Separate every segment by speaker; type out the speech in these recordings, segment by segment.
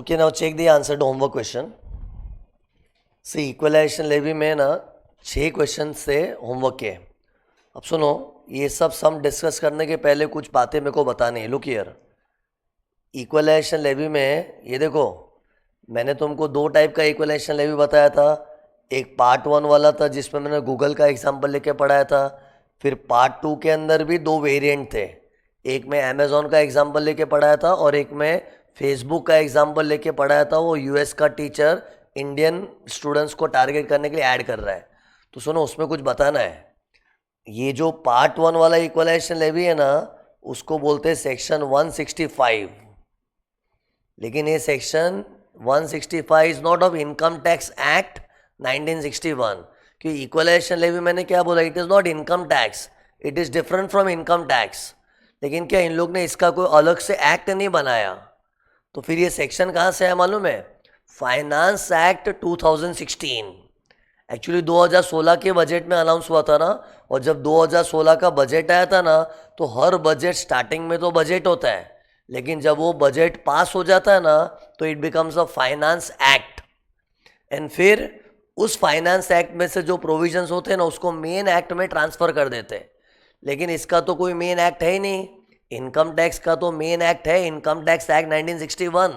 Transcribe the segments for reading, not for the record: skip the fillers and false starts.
Speaker 1: Okay, now check the answer to homework question. See, equalisation levy में ना 6 question थे homework के. अब सुनो, ये सब सम डिस्कस करने के पहले कुछ बातें मेरे को बतानी है. लुक हियर, इक्वलाइजेशन लेवी में ये देखो, मैंने तुमको 2 टाइप का इक्वलाइजेशन लेवी बताया था. एक पार्ट 1 वाला था जिसमें मैंने गूगल का एग्जाम्पल लेके पढ़ाया था. फिर पार्ट 2 के अंदर भी 2 वेरिएंट थे. एक में अमेज़ॉन का एग्जाम्पल लेके पढ़ाया था और एक में फेसबुक का एग्जाम्पल लेके पढ़ाया था. वो यूएस का टीचर इंडियन स्टूडेंट्स को टारगेट करने के लिए ऐड कर रहा है. तो सुनो, उसमें कुछ बताना है. ये जो पार्ट 1 वाला इक्वलाइजेशन लेवी है ना, उसको बोलते हैं सेक्शन 165. लेकिन ये section 165 is not of income tax act 1961. क्योंकि इक्वलाइजेशन लेवी मैंने क्या बोला, it is not income tax, it is different from income tax. लेकिन क्या इन लोग ने इसका कोई अलग से एक्ट नहीं बनाया. तो फिर ये सेक्शन कहाँ से है मालूम है? Finance Act 2016. एक्चुअली 2016 के बजट में अनाउंस हुआ था ना. और जब 2016 का बजट आया था ना, तो हर बजट स्टार्टिंग में तो बजट होता है, लेकिन जब वो बजट पास हो जाता है ना, तो it becomes a finance act. And फिर उस फाइनेंस एक्ट में से जो प्रोविजंस होते हैं ना, उसको मेन एक्ट में ट्रांसफ़र कर देते हैं. लेकिन इसका तो कोई मेन एक्ट है ही नहीं. इनकम टैक्स का तो मेन एक्ट है इनकम टैक्स एक्ट 1961.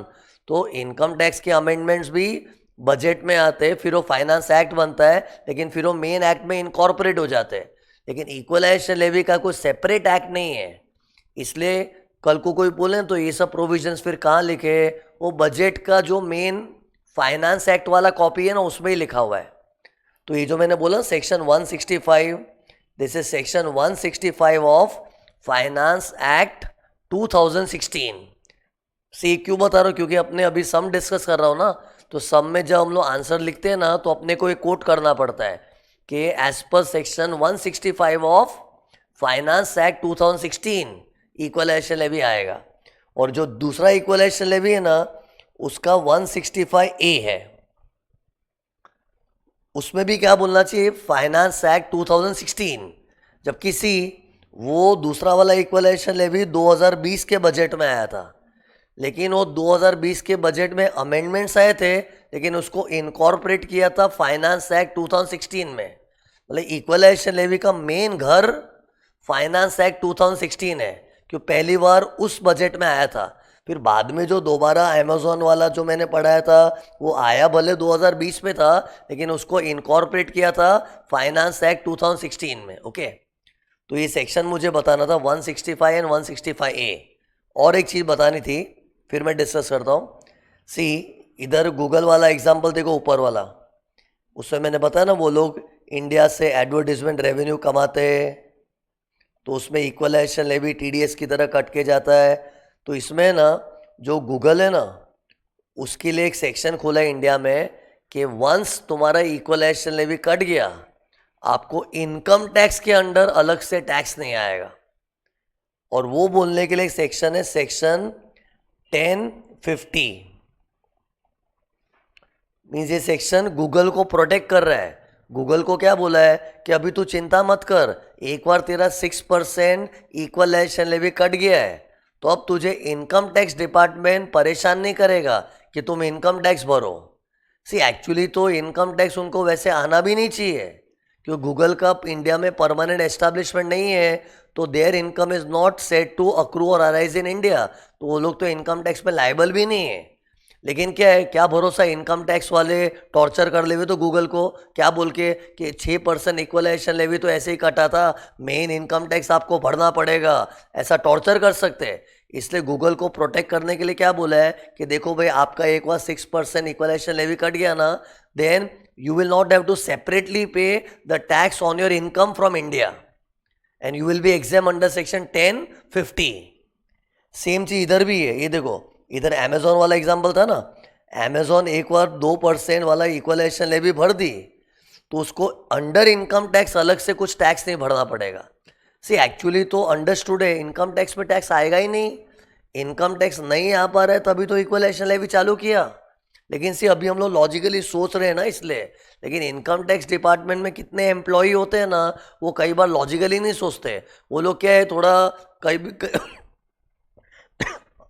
Speaker 1: तो इनकम टैक्स के अमेंडमेंट्स भी बजट में आते हैं, फिर वो फाइनेंस एक्ट बनता है, लेकिन फिर वो मेन एक्ट में इनकॉर्पोरेट हो जाते हैं. लेकिन इक्वलाइजेशन लेवी का कोई सेपरेट एक्ट नहीं है. इसलिए कल को कोई बोले तो ये सब प्रोविजंस फिर कहाँ लिखे? वो बजट का जो मेन फाइनेंस एक्ट वाला कॉपी है ना, उसमें ही लिखा हुआ है. तो ये जो मैंने बोला section 165, this is section 165 of Finance Act 2016. सी क्यों बता रहा हूँ? क्योंकि अपने अभी सम डिस्कस कर रहा हूँ ना, तो सम में जब हम लोग आंसर लिखते हैं ना, तो अपने को एक कोट करना पड़ता है कि as per section 165 of Finance Act 2016 equalisation levy आएगा. और जो दूसरा इक्वलाइजेशन लेवी है ना, उसका 165A है. उसमें भी क्या बोलना चाहिए? Finance Act 2016. जबकि सी, वो दूसरा वाला इक्वलाइजेशन लेवी 2020 के बजट में आया था. लेकिन वो 2020 के बजट में अमेंडमेंट्स आए थे, लेकिन उसको इनकॉर्पोरेट किया था फाइनेंस एक्ट 2016 में. मतलब इक्वलाइजेशन लेवी का मेन घर फाइनेंस एक्ट 2016 है, क्यों पहली बार उस बजट में आया था. फिर बाद में जो दोबारा अमेज़ॉन वाला जो मैंने पढ़ाया था, वो आया भले 2020 में था, लेकिन उसको इनकॉर्पोरेट किया था फाइनेंस एक्ट 2016 में. ओके, तो ये सेक्शन मुझे बताना था 165 एंड 165A. और एक चीज़ बतानी थी, फिर मैं डिस्कस करता हूँ. सी, इधर गूगल वाला एग्जाम्पल देखो, ऊपर वाला. उसमें मैंने बताया ना, वो लोग इंडिया से एडवर्टीजमेंट रेवेन्यू कमाते हैं, तो उसमें इक्वलाइजेशन लेवी TDS की तरह कट के जाता है. तो इसमें ना, जो गूगल है ना, उसके लिए एक सेक्शन खोला है इंडिया में कि वंस तुम्हारा इक्वलाइजेशन लेवी कट गया, आपको इनकम टैक्स के अंडर अलग से टैक्स नहीं आएगा. और वो बोलने के लिए एक सेक्शन है, सेक्शन 1050. मीन्स ये सेक्शन गूगल को प्रोटेक्ट कर रहा है. गूगल को क्या बोला है कि अभी तू चिंता मत कर, एक बार तेरा 6% इक्वलाइजेशन लेवी कट गया है, तो अब तुझे इनकम टैक्स डिपार्टमेंट परेशान नहीं करेगा कि तुम इनकम टैक्स भरो. सी, एक्चुअली तो इनकम टैक्स उनको वैसे आना भी नहीं चाहिए, क्योंकि गूगल का इंडिया में परमानेंट एस्टेब्लिशमेंट नहीं है, तो their income is not set to accrue or arise in India. तो वो लोग तो इनकम टैक्स में लायबल भी नहीं है. लेकिन क्या है, क्या भरोसा इनकम टैक्स वाले टॉर्चर कर लेवे तो गूगल को क्या बोल के कि 6% इक्वलाइजेशन लेवी तो ऐसे ही कटा था, मेन इनकम टैक्स आपको भरना पड़ेगा, ऐसा टॉर्चर कर सकते हैं. इसलिए गूगल को प्रोटेक्ट करने के लिए क्या बोला है कि देखो भाई, आपका एक बार 6% इक्वलाइजेशन लेवी कट गया ना, then you will not have to separately pay the tax on your income from India and you will be exempt under section 1050. Same चीज इधर भी है. ये देखो, इधर अमेज़ॉन वाला एग्जांपल था ना, अमेज़ॉन एक बार 2% वाला इक्वलाइजेशन लेवी भर दी, तो उसको अंडर इनकम टैक्स अलग से कुछ टैक्स नहीं भरना पड़ेगा. सी, एक्चुअली तो अंडरस्टूड है, इनकम टैक्स में टैक्स आएगा ही नहीं. इनकम टैक्स नहीं आ पा रहा है, तभी तो इक्वलाइजेशन लेवी चालू किया. लेकिन सी, अभी हम लोग लॉजिकली सोच रहे हैं ना, इसलिए. लेकिन इनकम टैक्स डिपार्टमेंट में कितने एम्प्लॉई होते हैं ना, वो कई बार लॉजिकली नहीं सोचते. वो लोग क्या है, थोड़ा कई भी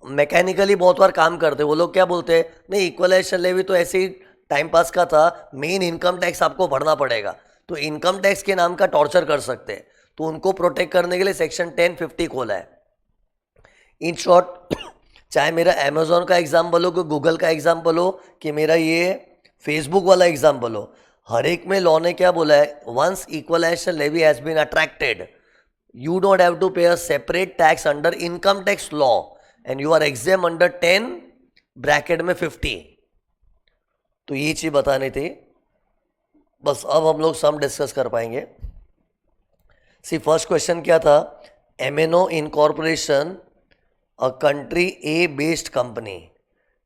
Speaker 1: मैकेनिकली बहुत बार काम करते हैं, वो लोग क्या बोलते हैं, नहीं इक्वलाइजेशन लेवी तो ऐसे ही टाइम पास का था, मेन इनकम टैक्स आपको भरना पड़ेगा, तो इनकम टैक्स के नाम का टॉर्चर कर सकते हैं, तो उनको प्रोटेक्ट करने के लिए सेक्शन 1050 खोला है। इन शॉर्ट चाहे मेरा अमेजोन का एग्जाम्पल हो, कि गूगल का एग्जाम्पल हो, कि मेरा ये फेसबुक वाला एग्जाम्पल हो, हर एक में लॉ ने क्या बोला है, once equalisation levy has been attracted you don't have to pay a separate tax under income tax law and you are exempt under 10 bracket में 50। तो ये चीज बतानी थी बस। अब हम लोग सम डिस्कस कर पाएंगे। सी फर्स्ट क्वेश्चन क्या था, MNO incorporation a country A based company.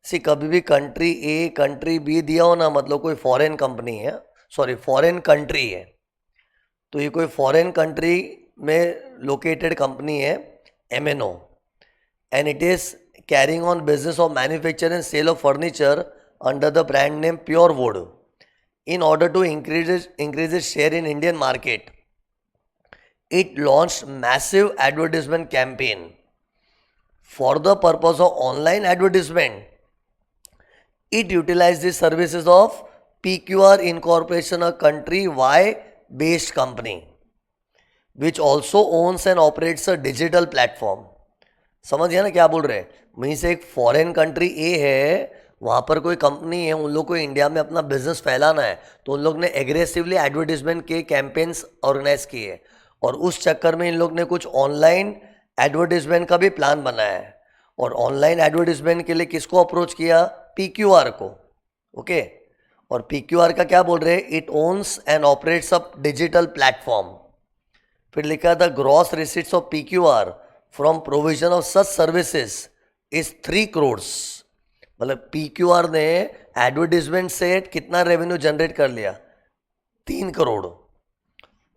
Speaker 1: See कभी भी कंट्री ए कंट्री बी दिया हो ना, मतलब कोई फॉरेन कंपनी है, सॉरी फॉरेन कंट्री है, तो ये कोई फॉरेन कंट्री में लोकेटेड कंपनी है MNO, and it is carrying on business of manufacture and sale of furniture under the brand name Pure Wood in order to increase its share in Indian market. It launched massive advertisement campaign for the purpose of online advertisement. It utilized the services of PQR Incorporation, a country Y based company which also owns and operates a digital platform. समझिए ना क्या बोल रहे हैं, वहीं से एक foreign country ए है, वहाँ पर कोई कंपनी है, उन लोग को इंडिया में अपना बिजनेस फैलाना है, तो उन लोग ने एग्रेसिवली एडवर्टीजमेंट के कैंपेन्स ऑर्गेनाइज किए, और उस चक्कर में इन लोग ने कुछ ऑनलाइन एडवर्टीजमेंट का भी प्लान बनाया है। और ऑनलाइन एडवर्टीजमेंट के लिए किसको अप्रोच किया, PQR को, ओके। और PQR का क्या बोल रहे हैं, it owns and operates a digital platform. फिर लिखा था gross receipts of PQR from provision of such services is 3 crore. मतलब PQR ने एडवर्टीजमेंट से कितना रेवेन्यू जनरेट कर लिया, 3 करोड़।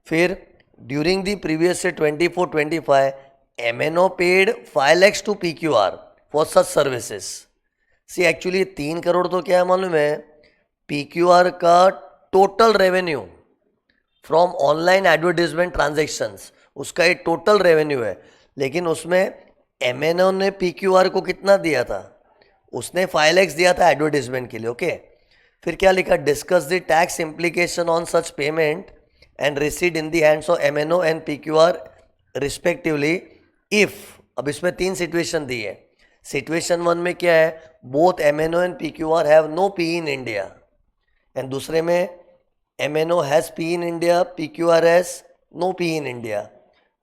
Speaker 1: फिर during the previous year 24-25 MNO paid 5 lakhs to PQR for such services. See actually 3 crore तो क्या है मालूम है, PQR का total revenue from online advertisement transactions, उसका एक टोटल रेवेन्यू है, लेकिन उसमें MNO ने PQR को कितना दिया था, उसने 5 lakhs दिया था एडवर्टीजमेंट के लिए, ओके। फिर क्या लिखा, discuss the tax implication on such payment and receipt in the hands of MNO and PQR respectively if. अब इसमें 3 सिचुएशन दी है। सिचुएशन 1 में क्या है, both MNO and PQR have no P in India, and दूसरे में MNO has P in India, PQR has no P in India,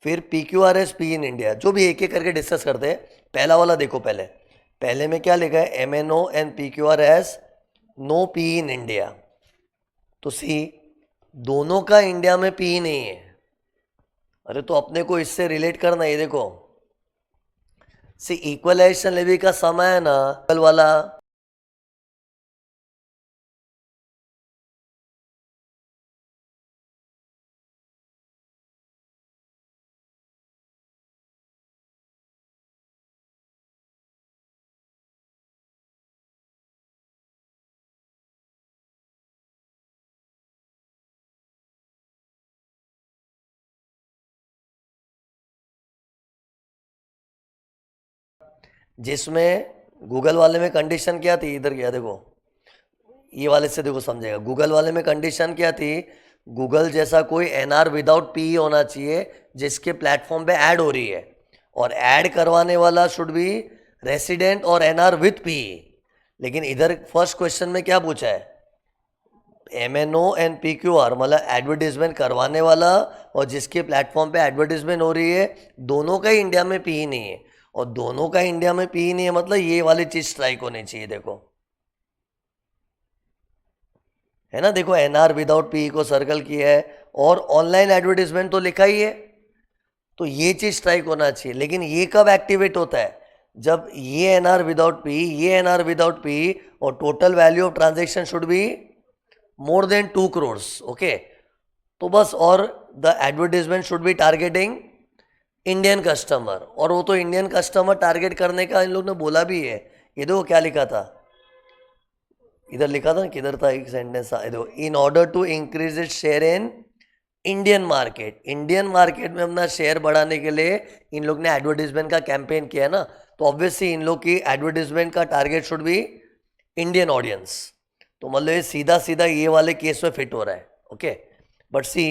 Speaker 1: फिर PQR has P in India. जो भी एक एक करके डिस्कस करते हैं। पहला वाला देखो, पहले में क्या लिखा है, MNO and PQR has no P in India. तो सी दोनों का इंडिया में पी नहीं है। अरे तो अपने को इससे रिलेट करना, ये देखो सी इक्वलाइजेशन लेवी का समय है ना, कल वाला जिसमें गूगल वाले में कंडीशन क्या थी, इधर क्या देखो, ये वाले से देखो समझेगा। गूगल वाले में कंडीशन क्या थी, गूगल जैसा कोई NR विदाउट पी होना चाहिए जिसके प्लेटफॉर्म पे ऐड हो रही है, और ऐड करवाने वाला शुड बी रेसिडेंट और NR विथ पी। लेकिन इधर फर्स्ट क्वेश्चन में क्या पूछा है, MNO एंड PQR, मतलब एडवर्टीजमेंट करवाने वाला और जिसके प्लेटफॉर्म पे एडवर्टीजमेंट हो रही है, दोनों का इंडिया में पी नहीं है, और दोनों का इंडिया में पी नहीं है, मतलब ये वाली चीज स्ट्राइक होनी चाहिए। देखो है ना, देखो NR विदाउट पी को सर्कल किया है, और ऑनलाइन एडवर्टीजमेंट तो लिखा ही है, तो ये चीज स्ट्राइक होना चाहिए। लेकिन ये कब एक्टिवेट होता है, जब ये NR विदाउट पी, ये NR विदाउट पी, और total value of transaction should be more then 2 crore, okay. तो बस, और the advertisement should be targeting Indian customer, और वो तो इंडियन कस्टमर टारगेट करने का इन लोग ने बोला भी है। ये देखो क्या लिखा था, इधर लिखा था ना, किधर था एक सेंटेंस था, देखो, in order to increase it share in Indian market में अपना शेयर बढ़ाने के लिए इन लोग ने एडवर्टीजमेंट का कैंपेन किया है ना, तो ऑब्वियसली इन लोग की एडवर्टीजमेंट का target should be Indian audience. तो मतलब ये सीधा सीधा ये वाले केस में फिट हो रहा है। ओके, बट सी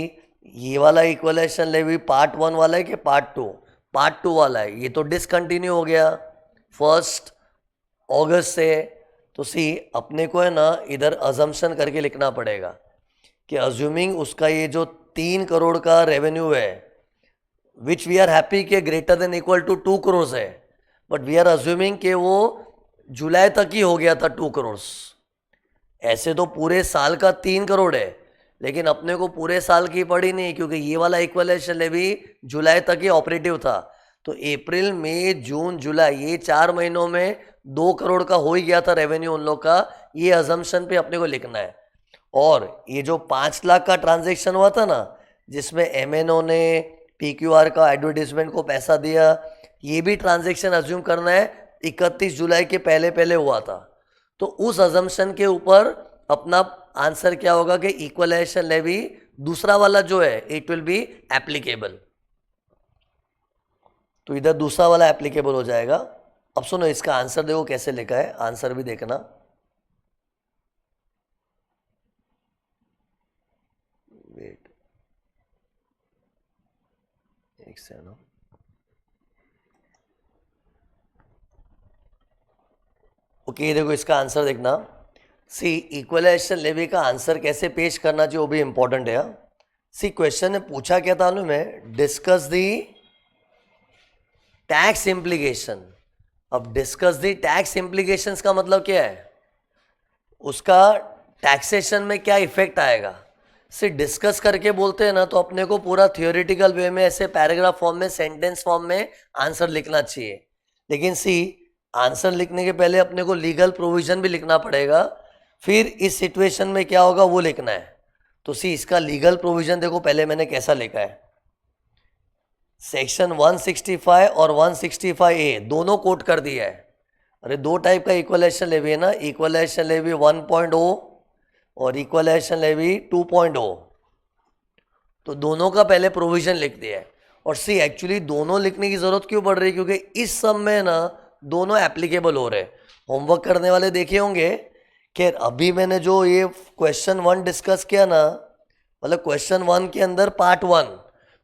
Speaker 1: ये वाला इक्वलाइजेशन लेवी पार्ट 1 वाला है कि पार्ट टू वाला है? ये तो डिसकंटिन्यू हो गया 1 अगस्त से। तो सी अपने को है ना इधर अजम्पशन करके लिखना पड़ेगा कि अज्यूमिंग उसका ये जो 3 करोड़ का रेवेन्यू है विच वी आर हैप्पी के greater than equal to 2 crore है, बट वी आर अज्यूमिंग कि वो जुलाई तक ही हो गया था 2 करोड़। ऐसे तो पूरे साल का 3 करोड़ है, लेकिन अपने को पूरे साल की पड़ी नहीं क्योंकि ये वाला इक्वलाइजेशन लेवी जुलाई तक ही ऑपरेटिव था। तो अप्रैल मई जून जुलाई ये 4 महीनों में 2 करोड़ का हो ही गया था रेवेन्यू उन लोग का। ये अजम्पशन पे अपने को लिखना है। और ये जो 5 लाख का ट्रांजेक्शन हुआ था ना जिसमें एमएनओ ने पीक्यूआर का एडवर्टीजमेंट को पैसा दिया, ये भी ट्रांजेक्शन अज्यूम करना है 31 जुलाई के पहले पहले हुआ था। तो उस अजम्पशन के ऊपर अपना आंसर क्या होगा कि इक्वलाइजेशन लेवी दूसरा वाला जो है इट विल बी एप्लीकेबल। तो इधर दूसरा वाला एप्लीकेबल हो जाएगा। अब सुनो इसका आंसर देखो कैसे लिखा है, आंसर भी देखना। वेट एक सेकंड। ओके देखो इसका आंसर देखना। सी इक्वलाइजेशन लेवी का आंसर कैसे पेश करना चाहिए वो भी इंपॉर्टेंट है। सी क्वेश्चन ने पूछा क्या था में डिस्कस दी टैक्स इम्प्लीकेशन। अब डिस्कस दी टैक्स इम्प्लीकेशंस का मतलब क्या है, उसका टैक्सेशन में क्या इफेक्ट आएगा। सिर्फ डिस्कस करके बोलते हैं ना तो अपने को पूरा थियोरेटिकल वे में ऐसे पैराग्राफ फॉर्म में सेंटेंस फॉर्म में आंसर लिखना चाहिए, लेकिन सी आंसर लिखने के पहले अपने को लीगल प्रोविजन भी लिखना पड़ेगा, फिर इस सिचुएशन में क्या होगा वो लिखना है। तो सी इसका लीगल प्रोविजन देखो पहले मैंने कैसा लिखा है। सेक्शन 165 और 165A दोनों कोट कर दिया है। अरे दो टाइप का इक्वलाइजेशन लेवी है ना, इक्वलाइजेशन लेवी 1.0 और इक्वलाइजेशन लेवी 2.0। तो दोनों का पहले प्रोविजन लिख दिया है। और सी एक्चुअली दोनों लिखने की जरूरत क्यों पड़ रही है, क्योंकि इस सब में ना दोनों एप्लीकेबल हो रहे हैं। होमवर्क करने वाले देखे होंगे कि अभी मैंने जो ये क्वेश्चन 1 डिस्कस किया ना, मतलब क्वेश्चन 1 के अंदर पार्ट 1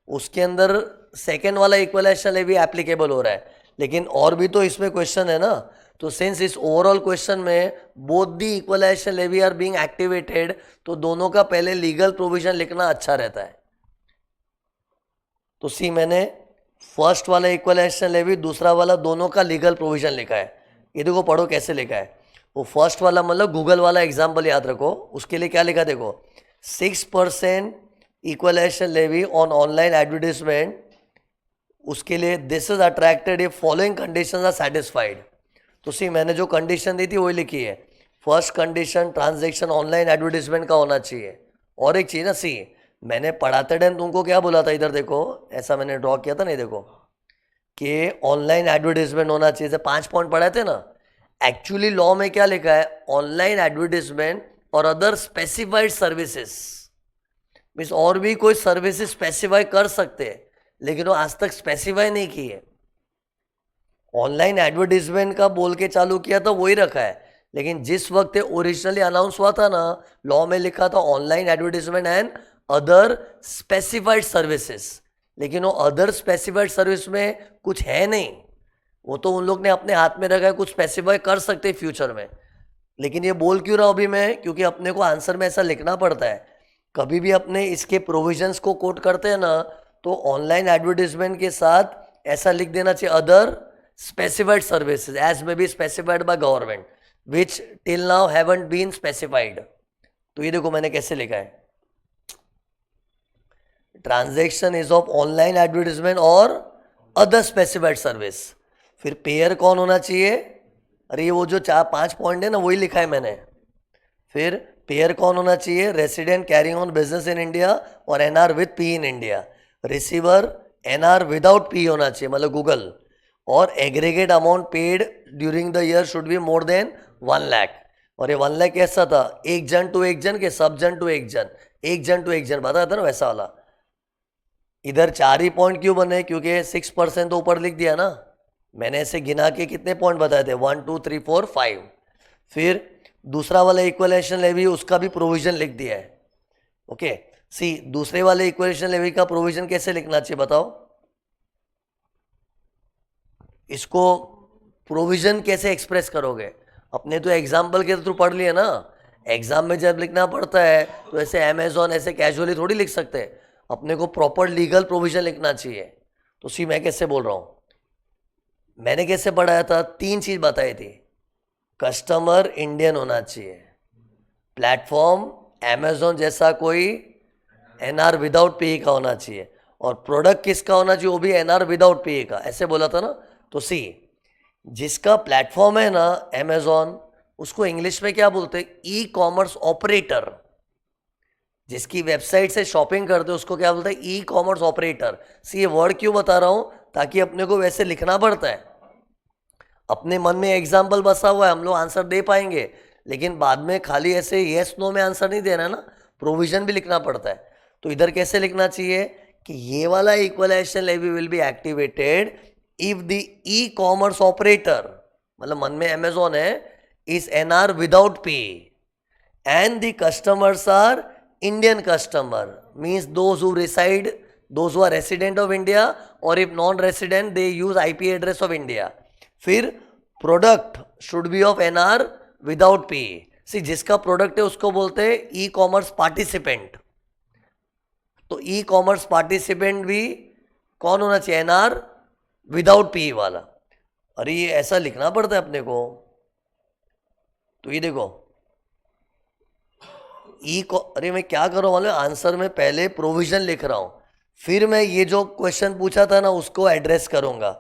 Speaker 1: उसके अंदर सेकेंड वाला इक्वलाइजेशन लेवी एप्लीकेबल हो रहा है, लेकिन और भी तो इसमें क्वेश्चन है ना। तो सिंस इस ओवरऑल क्वेश्चन में both the equalisation levy are being activated, तो दोनों का पहले लीगल प्रोविजन लिखना अच्छा रहता है। तो सी मैंने फर्स्ट वाला इक्वलाइजेशन लेवी दूसरा वाला दोनों का लीगल प्रोविजन लिखा है। ये देखो पढ़ो कैसे लिखा है। वो फर्स्ट वाला मतलब गूगल वाला एग्जाम्पल याद रखो, उसके लिए क्या लिखा देखो, 6% equalisation levy on online advertisement, उसके लिए this is attracted if following conditions are satisfied. तो सी मैंने जो कंडीशन दी थी वही लिखी है। First condition transaction online advertisement का होना चाहिए। और एक चीज़ ना सी मैंने पढ़ाते टाइम तुमको क्या बोला था, इधर देखो ऐसा मैंने ड्रॉ किया था, नहीं देखो कि ऑनलाइन एडवर्टीजमेंट होना चाहिए। 5 पॉइंट पढ़ाए थे ना, एक्चुअली लॉ में क्या लिखा है, ऑनलाइन एडवर्टीजमेंट और अदर स्पेसिफाइड सर्विसेज। मीन्स और भी कोई सर्विसेज स्पेसिफाई कर सकते हैं, लेकिन वो आज तक स्पेसिफाई नहीं की है। ऑनलाइन एडवर्टीजमेंट का बोल के चालू किया था वही रखा है, लेकिन जिस वक्त ओरिजिनली अनाउंस हुआ था ना, लॉ में लिखा था online advertisement and other specified services, लेकिन वो अदर स्पेसिफाइड सर्विस में कुछ है नहीं। वो तो उन लोग ने अपने हाथ में रखा है, कुछ स्पेसिफाई कर सकते हैं फ्यूचर में। लेकिन ये बोल क्यों रहा हूँ अभी मैं, क्योंकि अपने को आंसर में ऐसा लिखना पड़ता है। कभी भी अपने इसके प्रोविजंस को कोट करते हैं ना, तो ऑनलाइन एडवर्टीजमेंट के साथ ऐसा लिख देना चाहिए other specified services as may be specified by government which till now haven't been specified. तो ये देखो मैंने कैसे लिखा है, transaction is of online advertisement और अदर स्पेसिफाइड सर्विस। फिर पेयर कौन होना चाहिए, अरे ये वो जो 4-5 पॉइंट है ना वही लिखा है मैंने। फिर पेयर कौन होना चाहिए, resident carrying on business in India और NR with P in India. Receiver NR without P होना चाहिए, मतलब गूगल। और aggregate amount paid during the year should be more than 1 lakh. और ये 1 लाख कैसा था, एक जन टू एक जन के सब जन टू एक जन, एक जन टू एक जन बताया था ना वैसा वाला। इधर 4 ही पॉइंट क्यों बने, क्योंकि 6% तो ऊपर लिख दिया ना मैंने। ऐसे गिना के कितने पॉइंट बताए थे, 1 2 3 4 5। फिर दूसरा वाला इक्वलाइजेशन लेवी उसका भी प्रोविजन लिख दिया है। ओके सी, दूसरे वाले इक्वलाइजेशन लेवी का प्रोविजन कैसे लिखना चाहिए बताओ। इसको प्रोविजन कैसे एक्सप्रेस करोगे, अपने तो एग्जाम्पल के थ्रू पढ़ लिए ना। एग्जाम में जब लिखना पड़ता है तो ऐसे अमेजोन ऐसे कैजुअली थोड़ी लिख सकते हैं, अपने को प्रॉपर लीगल प्रोविजन लिखना चाहिए। तो सी मैं कैसे बोल रहा हूं, मैंने कैसे पढ़ाया था, 3 चीज बताई थी। कस्टमर इंडियन होना चाहिए, प्लेटफॉर्म अमेजोन जैसा कोई एनआर विदाउट पीई का होना चाहिए, और प्रोडक्ट किसका होना चाहिए, वो भी एनआर विदाउट पीई का। ऐसे बोला था ना। तो सी, जिसका प्लेटफॉर्म है ना अमेजोन, उसको इंग्लिश में क्या बोलते हैं, ई कॉमर्स ऑपरेटर। जिसकी वेबसाइट से शॉपिंग करते हैं उसको क्या बोलते हैं, ई कॉमर्स ऑपरेटर। सी ये वर्ड क्यों बता रहा हूं, ताकि अपने को वैसे लिखना पड़ता है। अपने मन में एग्जाम्पल बसा हुआ है, हम लोग आंसर दे पाएंगे, लेकिन बाद में खाली ऐसे येस नो में आंसर नहीं देना ना, प्रोविजन भी लिखना पड़ता है। तो इधर कैसे लिखना चाहिए कि ये वाला equalisation levy will be activated if the e-commerce operator, मतलब मन में अमेजोन है, is NR without P and the customers are Indian customer, means those who reside, those who are resident of India, or if non-resident they use IP address of India. फिर product should be of NR without P। सी जिसका product है उसको बोलते हैं e commerce participant. तो e commerce participant भी कौन होना चाहिए, एनआर विदाउट पी वाला। अरे ये ऐसा लिखना पड़ता है अपने को। तो ये देखो अरे मैं क्या कर रहा हूँ मालूम है, आंसर में पहले प्रोविजन लिख रहा हूँ, फिर मैं ये जो क्वेश्चन पूछा था ना उसको एड्रेस करूंगा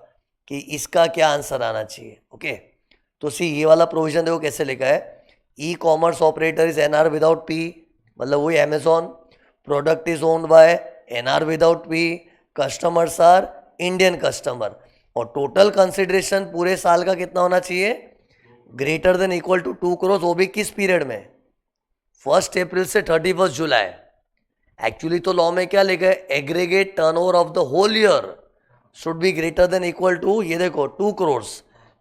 Speaker 1: कि इसका क्या आंसर आना चाहिए। ओके तो सी ये वाला प्रोविजन देखो कैसे लिखा है, e-commerce operator is NR without P, मतलब वही Amazon. Product is owned by NR without P, customers are Indian customer, और टोटल कंसिडरेशन पूरे साल का कितना होना चाहिए, greater than equal to 2 crore. वो भी किस पीरियड में, 1 अप्रैल से 31 जुलाई। एक्चुअली तो लॉ में क्या लिखा है, aggregate turnover of the whole year should be greater than equal to, ये देखो 2 करोड़।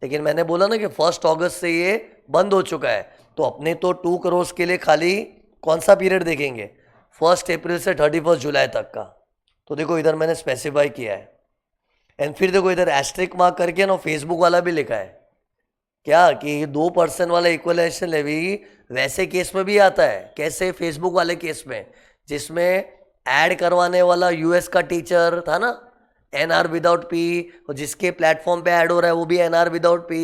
Speaker 1: लेकिन मैंने बोला ना कि 1 अगस्त से ये बंद हो चुका है, तो अपने तो 2 करोड़ के लिए खाली कौन सा पीरियड देखेंगे, 1 अप्रैल से 31 जुलाई तक का। तो देखो इधर मैंने स्पेसिफाई किया है। एंड फिर देखो इधर एस्ट्रिक मार्क करके ना फेसबुक वाला भी लिखा है क्या, कि 2% वाला इक्वलाइजेशन लेवी वैसे केस में भी आता है। कैसे, फेसबुक वाले केस में, जिसमें ऐड करवाने वाला यूएस का टीचर था ना, एनआर विदाउट पी, और जिसके प्लेटफॉर्म पे ऐड हो रहा है वो भी एनआर विदाउट पी,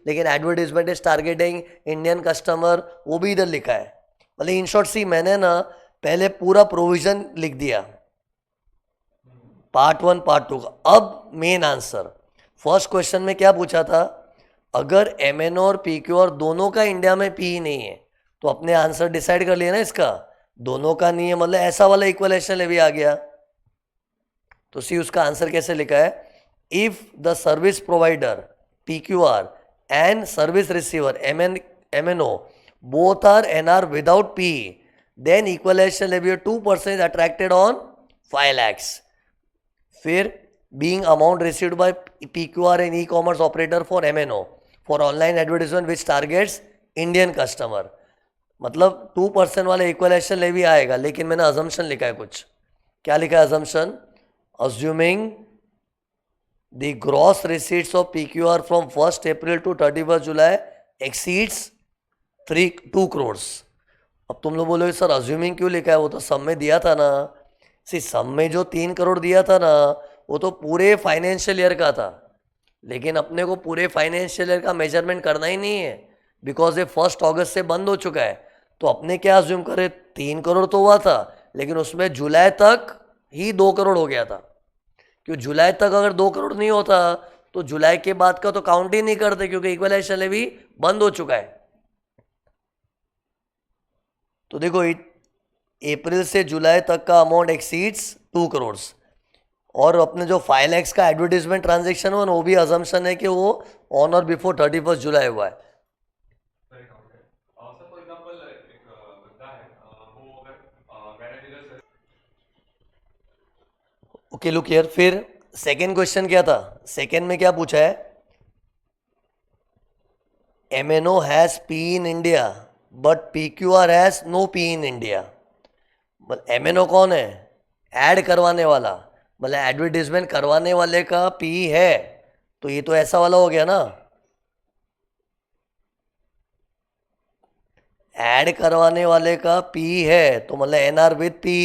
Speaker 1: लेकिन advertisement is targeting Indian customer, वो भी इधर लिखा है। मतलब इन शॉर्ट सी मैंने ना पहले पूरा प्रोविजन लिख दिया, पार्ट 1 पार्ट 2 का। अब मेन आंसर, फर्स्ट क्वेश्चन में क्या पूछा था, अगर एमएनओ और पीक्यू और दोनों का इंडिया में पी नहीं है, तो अपने आंसर डिसाइड कर लिया ना इसका, दोनों का नहीं है मतलब ऐसा वाला इक्वलाइजेशन लेवी आ गया। तो सी उसका आंसर कैसे लिखा है, if the service provider PQR and service receiver MNO both are NR without P, then equalisation levy 2% attracted on 5 lakhs। फिर being amount received by PQR and e-commerce operator for MNO for online advertisement which targets Indian customer। मतलब 2% वाला equalisation levy आएगा, लेकिन मैंने assumption लिखा है कुछ। क्या लिखा है assumption, assuming the gross receipts of PQR from 1 April to 31 July exceeds 2 crore. अब तुम लोग बोलोगे सर अज्यूमिंग क्यों लिखा है, वो तो सम में दिया था ना। सी सम में जो 3 करोड़ दिया था ना वो तो पूरे फाइनेंशियल ईयर का था, लेकिन अपने को पूरे फाइनेंशियल ईयर का मेजरमेंट करना ही नहीं है, बिकॉज ये 1 अगस्त से बंद हो चुका है। तो अपने क्या अज्यूम करे, 3 करोड़ तो हुआ था, लेकिन उसमें जुलाई तक ही 2 करोड़ हो गया था। क्यों, जुलाई तक अगर 2 करोड़ नहीं होता तो जुलाई के बाद का तो काउंट ही नहीं करते, क्योंकि इक्वलाइजेशन लेवी बंद हो चुका है। तो देखो अप्रैल से जुलाई तक का अमाउंट एक्सीड्स 2 करोड़, और अपने जो 5 lakhs का एडवर्टीजमेंट ट्रांजेक्शन हुआ ना, वो भी अजम्पशन है कि वो ऑन और बिफोर 31 जुलाई हुआ है। ओके लुक हियर, फिर सेकेंड क्वेश्चन क्या था? सेकेंड में क्या पूछा है? MNO has P in India but PQR has no P in India. MNO कौन है? ऐड करवाने वाला, मतलब एडवर्टीजमेंट करवाने वाले का P है, तो ये तो ऐसा वाला हो गया ना, ऐड करवाने वाले का P है तो मतलब NR विद P,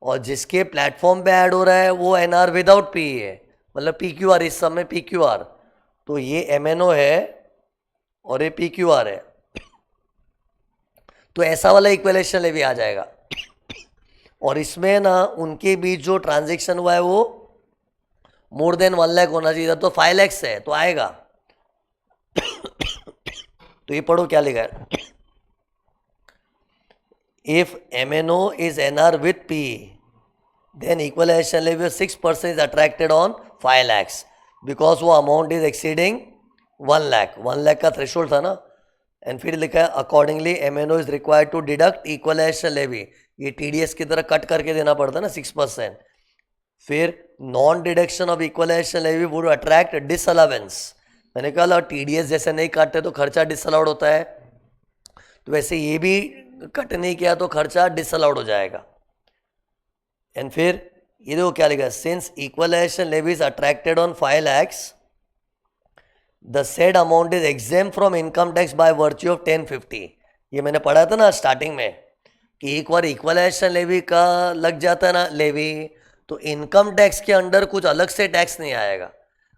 Speaker 1: और जिसके प्लेटफॉर्म पे ऐड हो रहा है वो NR विदाउट P है, मतलब PQR, इस सब में PQR, तो ये MNO है और ये PQR है, तो ऐसा वाला इक्वेलेशन ले भी आ जाएगा। और इसमें ना उनके बीच जो ट्रांजेक्शन हुआ है वो मोर देन 1 लाख होना चाहिए था, तो 5 लाख है तो आएगा। तो ये पढ़ो क्या लिखा है, if MNO is NR with P then equalization levy of 6% is attracted on 5 lakhs because वो amount is exceeding 1 lakh, 1 lakh का थ्रेशोल्ड था ना। एंड फिर लिखा है accordingly MNO is required to deduct equalisation levy, ये TDS की तरह कट करके देना पड़ता है ना 6%। फिर non deduction of equalisation levy would attract disallowance, मैंने कहा TDS जैसे नहीं काटते तो खर्चा डिसअलाउड होता है, तो वैसे ये भी कट नहीं किया तो खर्चा डिसअलाउड हो जाएगा। एंड फिर ये देखो क्या लिखा है, since equalisation levy is attracted on 5 lakhs the said amount is exempt from income tax by virtue of 1050। ये मैंने पढ़ा था ना स्टार्टिंग में कि एक बार इक्वलाइजेशन लेवी का लग जाता है ना लेवी, तो इनकम टैक्स के अंडर कुछ अलग से टैक्स नहीं आएगा,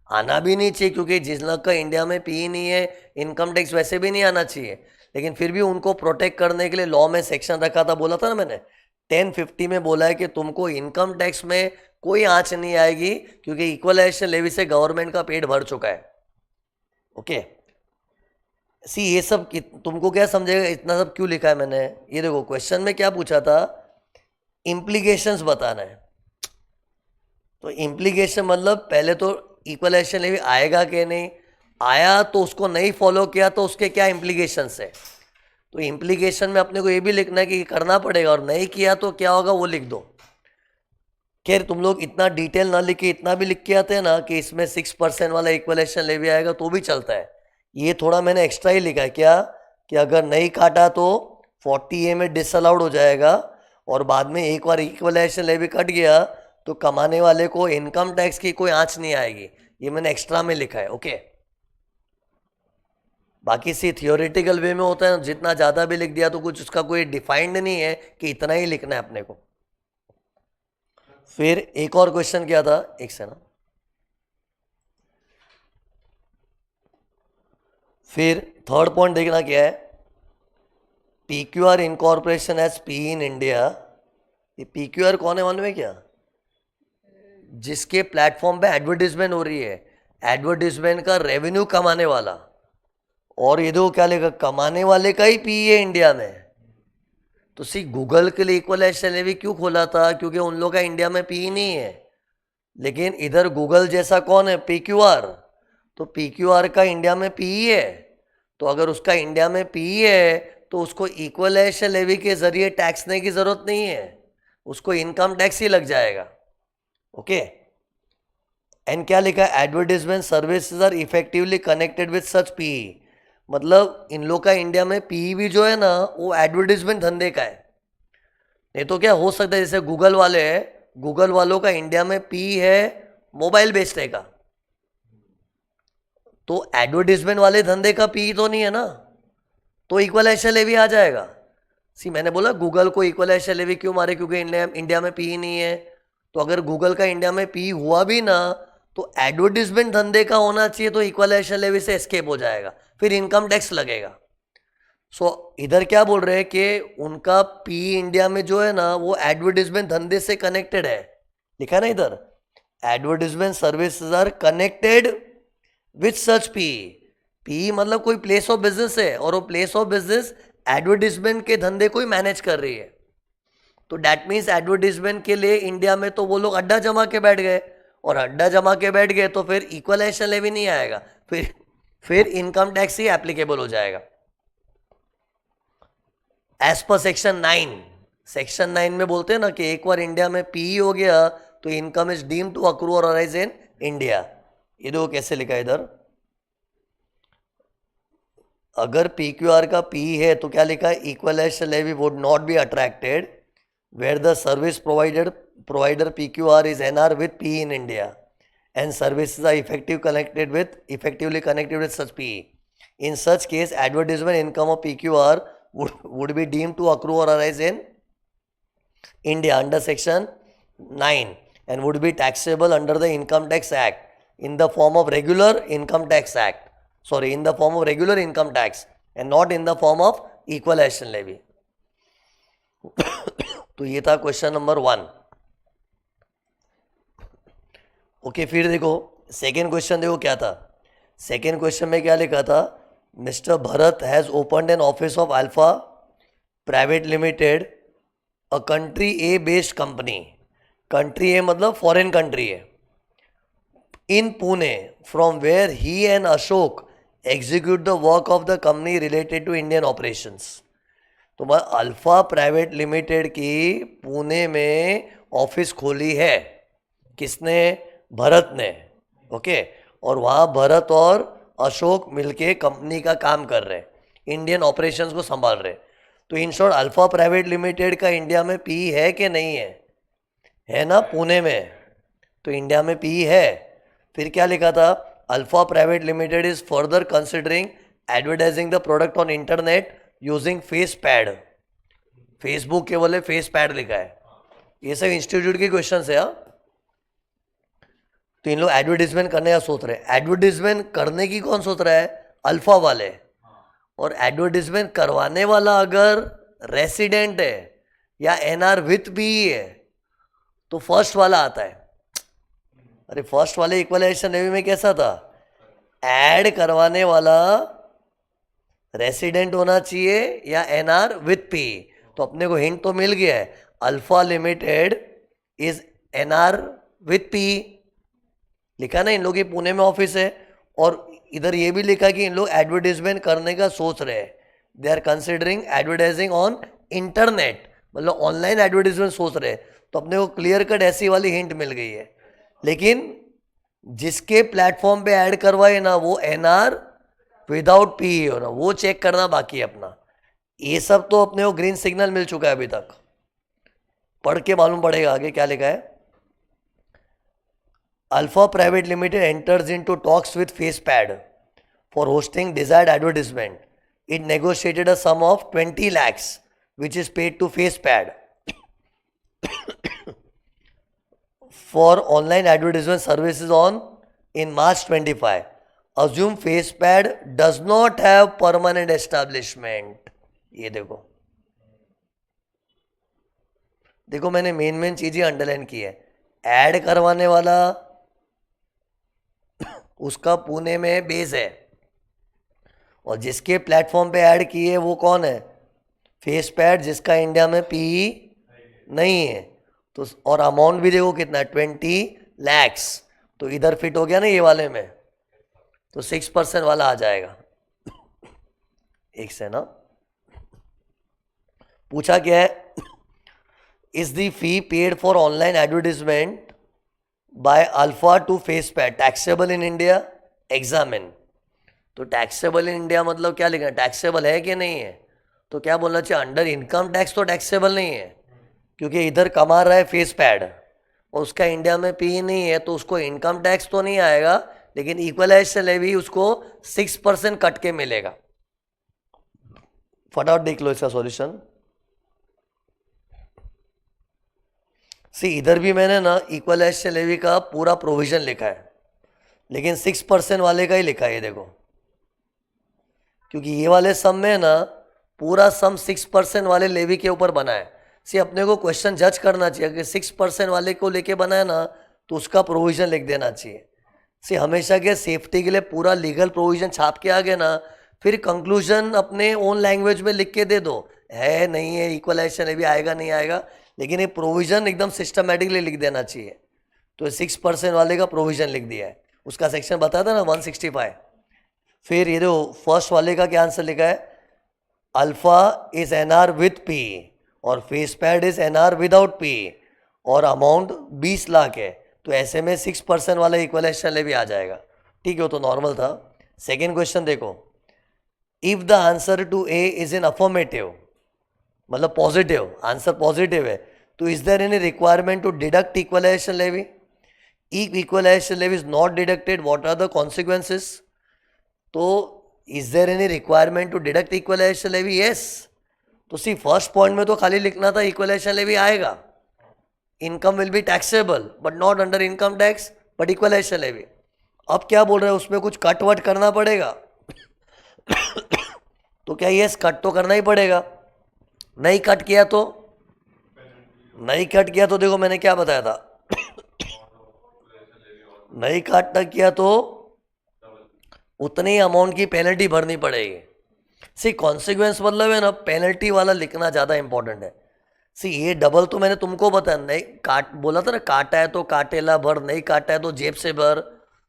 Speaker 1: आना भी नहीं चाहिए, क्योंकि जिस लोग का इंडिया में पी नहीं है इनकम टैक्स वैसे भी नहीं आना चाहिए, लेकिन फिर भी उनको प्रोटेक्ट करने के लिए लॉ में सेक्शन रखा था, बोला था ना मैंने 1050 में बोला है कि तुमको इनकम टैक्स में कोई आंच नहीं आएगी क्योंकि इक्वलाइजेशन लेवी से गवर्नमेंट का पेट भर चुका है। ओके सी, ये सब तुमको क्या समझेगा, इतना सब क्यों लिखा है मैंने? ये देखो क्वेश्चन में क्या पूछा था, इम्प्लीकेशंस बताना है, तो इम्प्लीकेशन मतलब पहले तो इक्वलाइजेशन लेवी आएगा कि नहीं आया, तो उसको नहीं फॉलो किया तो उसके क्या इम्प्लीकेशंस है, तो इम्प्लीकेशन में अपने को ये भी लिखना है कि करना पड़ेगा, और नहीं किया तो क्या होगा वो लिख दो। खैर तुम लोग इतना डिटेल ना लिख के इतना भी लिख के आते हैं ना कि इसमें 6% वाला इक्वलाइजेशन लेवी आएगा तो भी चलता है, ये थोड़ा मैंने एक्स्ट्रा ही लिखा है क्या, कि अगर नहीं काटा तो 40A में डिसअलाउड हो जाएगा, और बाद में एक बार इक्वलाइजेशन लेवी कट गया तो कमाने वाले को इनकम टैक्स की कोई आंच नहीं आएगी, ये मैंने एक्स्ट्रा में लिखा है। ओके बाकी सी थियोरेटिकल वे में होता है, जितना ज़्यादा भी लिख दिया तो कुछ उसका कोई डिफाइंड नहीं है कि इतना ही लिखना है अपने को। फिर एक और क्वेश्चन क्या था, एक से ना, फिर थर्ड पॉइंट देखना क्या है, PQR incorporation as P in India. ये PQR कौन है मालूम है क्या? जिसके प्लेटफॉर्म पे एडवर्टीजमेंट हो रही है, एडवर्टीजमेंट का रेवेन्यू कमाने वाला, और ये देखो क्या लिखा, कमाने वाले का ही P है इंडिया में। तो सी गूगल के लिए इक्वलाइजेशन लेवी क्यों खोला था, क्योंकि उन लोग का इंडिया में P नहीं है, लेकिन इधर गूगल जैसा कौन है, PQR, तो PQR का इंडिया में P है, तो अगर उसका इंडिया में P है तो उसको इक्वलाइजेशन लेवी के जरिए टैक्स देने की जरूरत नहीं है, उसको इनकम टैक्स ही लग जाएगा। ओके एंड क्या लिखा है, advertisement services are effectively connected with such P, मतलब इन लोग का इंडिया में P भी जो है ना वो एडवर्टीजमेंट धंधे का है, नहीं तो क्या हो सकता है जैसे गूगल वाले हैं, गूगल वालों का इंडिया में P है मोबाइल बेचने का, तो एडवर्टीजमेंट वाले धंधे का P तो नहीं है ना, तो इक्वलाइजेशन लेवी आ जाएगा। सी मैंने बोला गूगल को इक्वलाइजेशन लेवी क्यों मारे, क्योंकि इंडिया में P ही नहीं है, तो अगर गूगल का इंडिया में P हुआ भी ना तो एडवर्टीजमेंट धंधे का होना चाहिए, तो इक्वलाइजेशन लेवी से एस्केप हो जाएगा, फिर इनकम टैक्स लगेगा। सो इधर क्या बोल रहे हैं कि उनका P इंडिया में जो है ना वो एडवर्टीजमेंट धंधे से कनेक्टेड है, लिखा ना इधर, advertisement services are connected with such P मतलब कोई प्लेस ऑफ बिजनेस है, और वो प्लेस ऑफ बिजनेस एडवर्टीजमेंट के धंधे को ही मैनेज कर रही है, तो डैट मीन्स एडवर्टीजमेंट के लिए इंडिया में तो वो लोग अड्डा जमा के बैठ गए, और अड्डा जमा के बैठ गए तो फिर इक्वलाइजेशन लेवी नहीं आएगा, फिर इनकम टैक्स ही एप्लीकेबल हो जाएगा एज पर सेक्शन 9। सेक्शन 9 में बोलते हैं ना कि एक बार इंडिया में P हो गया तो income is deemed to accrue or arise in India. ये देखो कैसे लिखा है इधर, अगर PQR का P है तो क्या लिखा है, equalisation levy would not be attracted where the service provider PQR is NR with P in India and services are effectively connected with such PE. In such case, advertisement income of PQR would be deemed to accrue or arise in India under section 9 and would be taxable under the Income Tax Act in the form of regular income tax and not in the form of equalization levy. तो ये था question number 1। Okay, फिर देखो second question, देखो क्या था। Second question में क्या लिखा था, mister Bharat has opened an office of Alpha private limited a country A based company, country A मतलब फॉरेन कंट्री है, in Pune from where he and Ashok execute the work of the company related to Indian operations. तो मैं alpha private limited की पुणे में office खोली है, किसने, भरत ने, ओके, और वहाँ भरत और अशोक मिलके कंपनी का काम कर रहे हैं, इंडियन ऑपरेशंस को संभाल रहे। तो in short alpha private limited का इंडिया में पी है कि नहीं है ना, पुणे में, तो इंडिया में पी है। फिर क्या लिखा था, alpha private limited is further considering advertising the product on internet using face pad, Facebook के बोले फेस पैड लिखा है। ये सब इंस्टीट्यूट के क्वेश्चन है। तो इन लोग एडवर्टीजमेंट करने का सोच रहे हैं। एडवर्टीजमेंट करने की कौन सोच रहा है, अल्फा वाले, और एडवर्टीजमेंट करवाने वाला अगर रेसिडेंट है या NR विथ भी है तो फर्स्ट वाला आता है। अरे फर्स्ट वाले इक्वलाइजेशन लेवी में कैसा था, ऐड करवाने वाला रेसिडेंट होना चाहिए या NR विथ पी। तो अपने को हिंट तो मिल गया है, alpha limited is NR with P, लिखा ना, इन लोग की पुणे में ऑफिस है, और इधर ये भी लिखा कि इन लोग एडवर्टीजमेंट करने का सोच रहे हैं, they are considering advertising on internet, मतलब ऑनलाइन एडवर्टीजमेंट सोच रहे हैं। तो अपने को क्लियर कट ऐसी वाली हिंट मिल गई है। लेकिन जिसके प्लेटफॉर्म पे ऐड करवाए ना वो NR विदाउट पी हो ना, वो चेक करना बाकी है अपना। ये सब तो अपने को ग्रीन सिग्नल मिल चुका है अभी तक, पढ़ के मालूम पड़ेगा आगे क्या लिखा है। Alpha private limited enters into talks with Facepad for hosting desired advertisement. It negotiated a sum of 20 lakhs which is paid to FacePad for online advertisement services on in March 25. Assume FacePad does not have permanent establishment. ये देखो मैंने main चीजें underline की है। Add करवाने वाला उसका पुणे में बेस है, और जिसके प्लेटफॉर्म पे ऐड की है वो कौन है, फेसपैड, जिसका इंडिया में पी नहीं है। तो और अमाउंट भी देखो कितना है, 20 lakhs। तो इधर फिट हो गया ना ये वाले में, तो 6% वाला आ जाएगा। एक से ना पूछा क्या है, is the fee paid for online advertisement by Alpha to Facepad taxable in India, examine. तो टैक्सेबल इन इंडिया मतलब क्या लिखना, टैक्सेबल है कि नहीं है। तो क्या बोलना चाहिए, अंडर इनकम टैक्स तो टैक्सेबल नहीं है, क्योंकि इधर कमा रहा है फेसपैड और उसका इंडिया में पी नहीं है, तो उसको इनकम टैक्स तो नहीं आएगा, लेकिन इक्वलाइजेशन लेवी उसको 6% कट के मिलेगा। फटाफट देख लो इसका सॉल्यूशन। सी इधर भी मैंने ना इक्वलाइजेशन लेवी का पूरा प्रोविजन लिखा है, लेकिन 6% वाले का ही लिखा है, ये देखो, क्योंकि ये वाले सम में ना पूरा सम 6% वाले लेवी के ऊपर बना है। सी अपने को क्वेश्चन जज करना चाहिए कि 6% वाले को लेके बना है ना, तो उसका प्रोविजन लिख देना चाहिए। सी हमेशा के सेफ्टी के लिए पूरा लीगल प्रोविजन छाप के आगे ना, फिर कंक्लूजन अपने ओन लैंग्वेज में लिख के दे दो, है नहीं है इक्वलाइजेशन लेवी आएगा नहीं आएगा, लेकिन ये प्रोविजन एकदम सिस्टमेटिकली लिख देना चाहिए। तो 6% वाले का प्रोविजन लिख दिया है, उसका सेक्शन बता था ना 165। फिर ये देखो फर्स्ट वाले का क्या आंसर लिखा है, alpha is NR with P और फेसपैड इज NR विदाउट पी, और अमाउंट 20 लाख है, तो ऐसे में 6% वाला इक्वलाइजेशन लेवी आ जाएगा। ठीक है, वो तो नॉर्मल था। सेकेंड क्वेश्चन देखो, if the answer to A is in affirmative, मतलब पॉजिटिव, आंसर पॉजिटिव है, तो is there any requirement to deduct equalisation levy? If equalization levy is not deducted, what are the consequences? तो is there any requirement to deduct equalization levy? Yes. तो सी first point में तो खाली लिखना था equalisation levy आएगा, income will be taxable but not under income tax but equalisation levy. अब क्या बोल रहे हैं, उसमें कुछ कट वट करना पड़ेगा तो क्या यस, कट तो करना ही पड़ेगा। नहीं कट किया तो, नहीं कट किया तो देखो मैंने क्या बताया था नहीं काटना किया तो उतनी अमाउंट की पेनल्टी भरनी पड़ेगी। सी कॉन्सिक्वेंस मतलब है ना, पेनल्टी वाला लिखना ज़्यादा इंपॉर्टेंट है। सी ये डबल तो मैंने तुमको बताया, नहीं काट बोला था ना, काटा है तो काटेला भर, नहीं काटा है तो जेब से भर,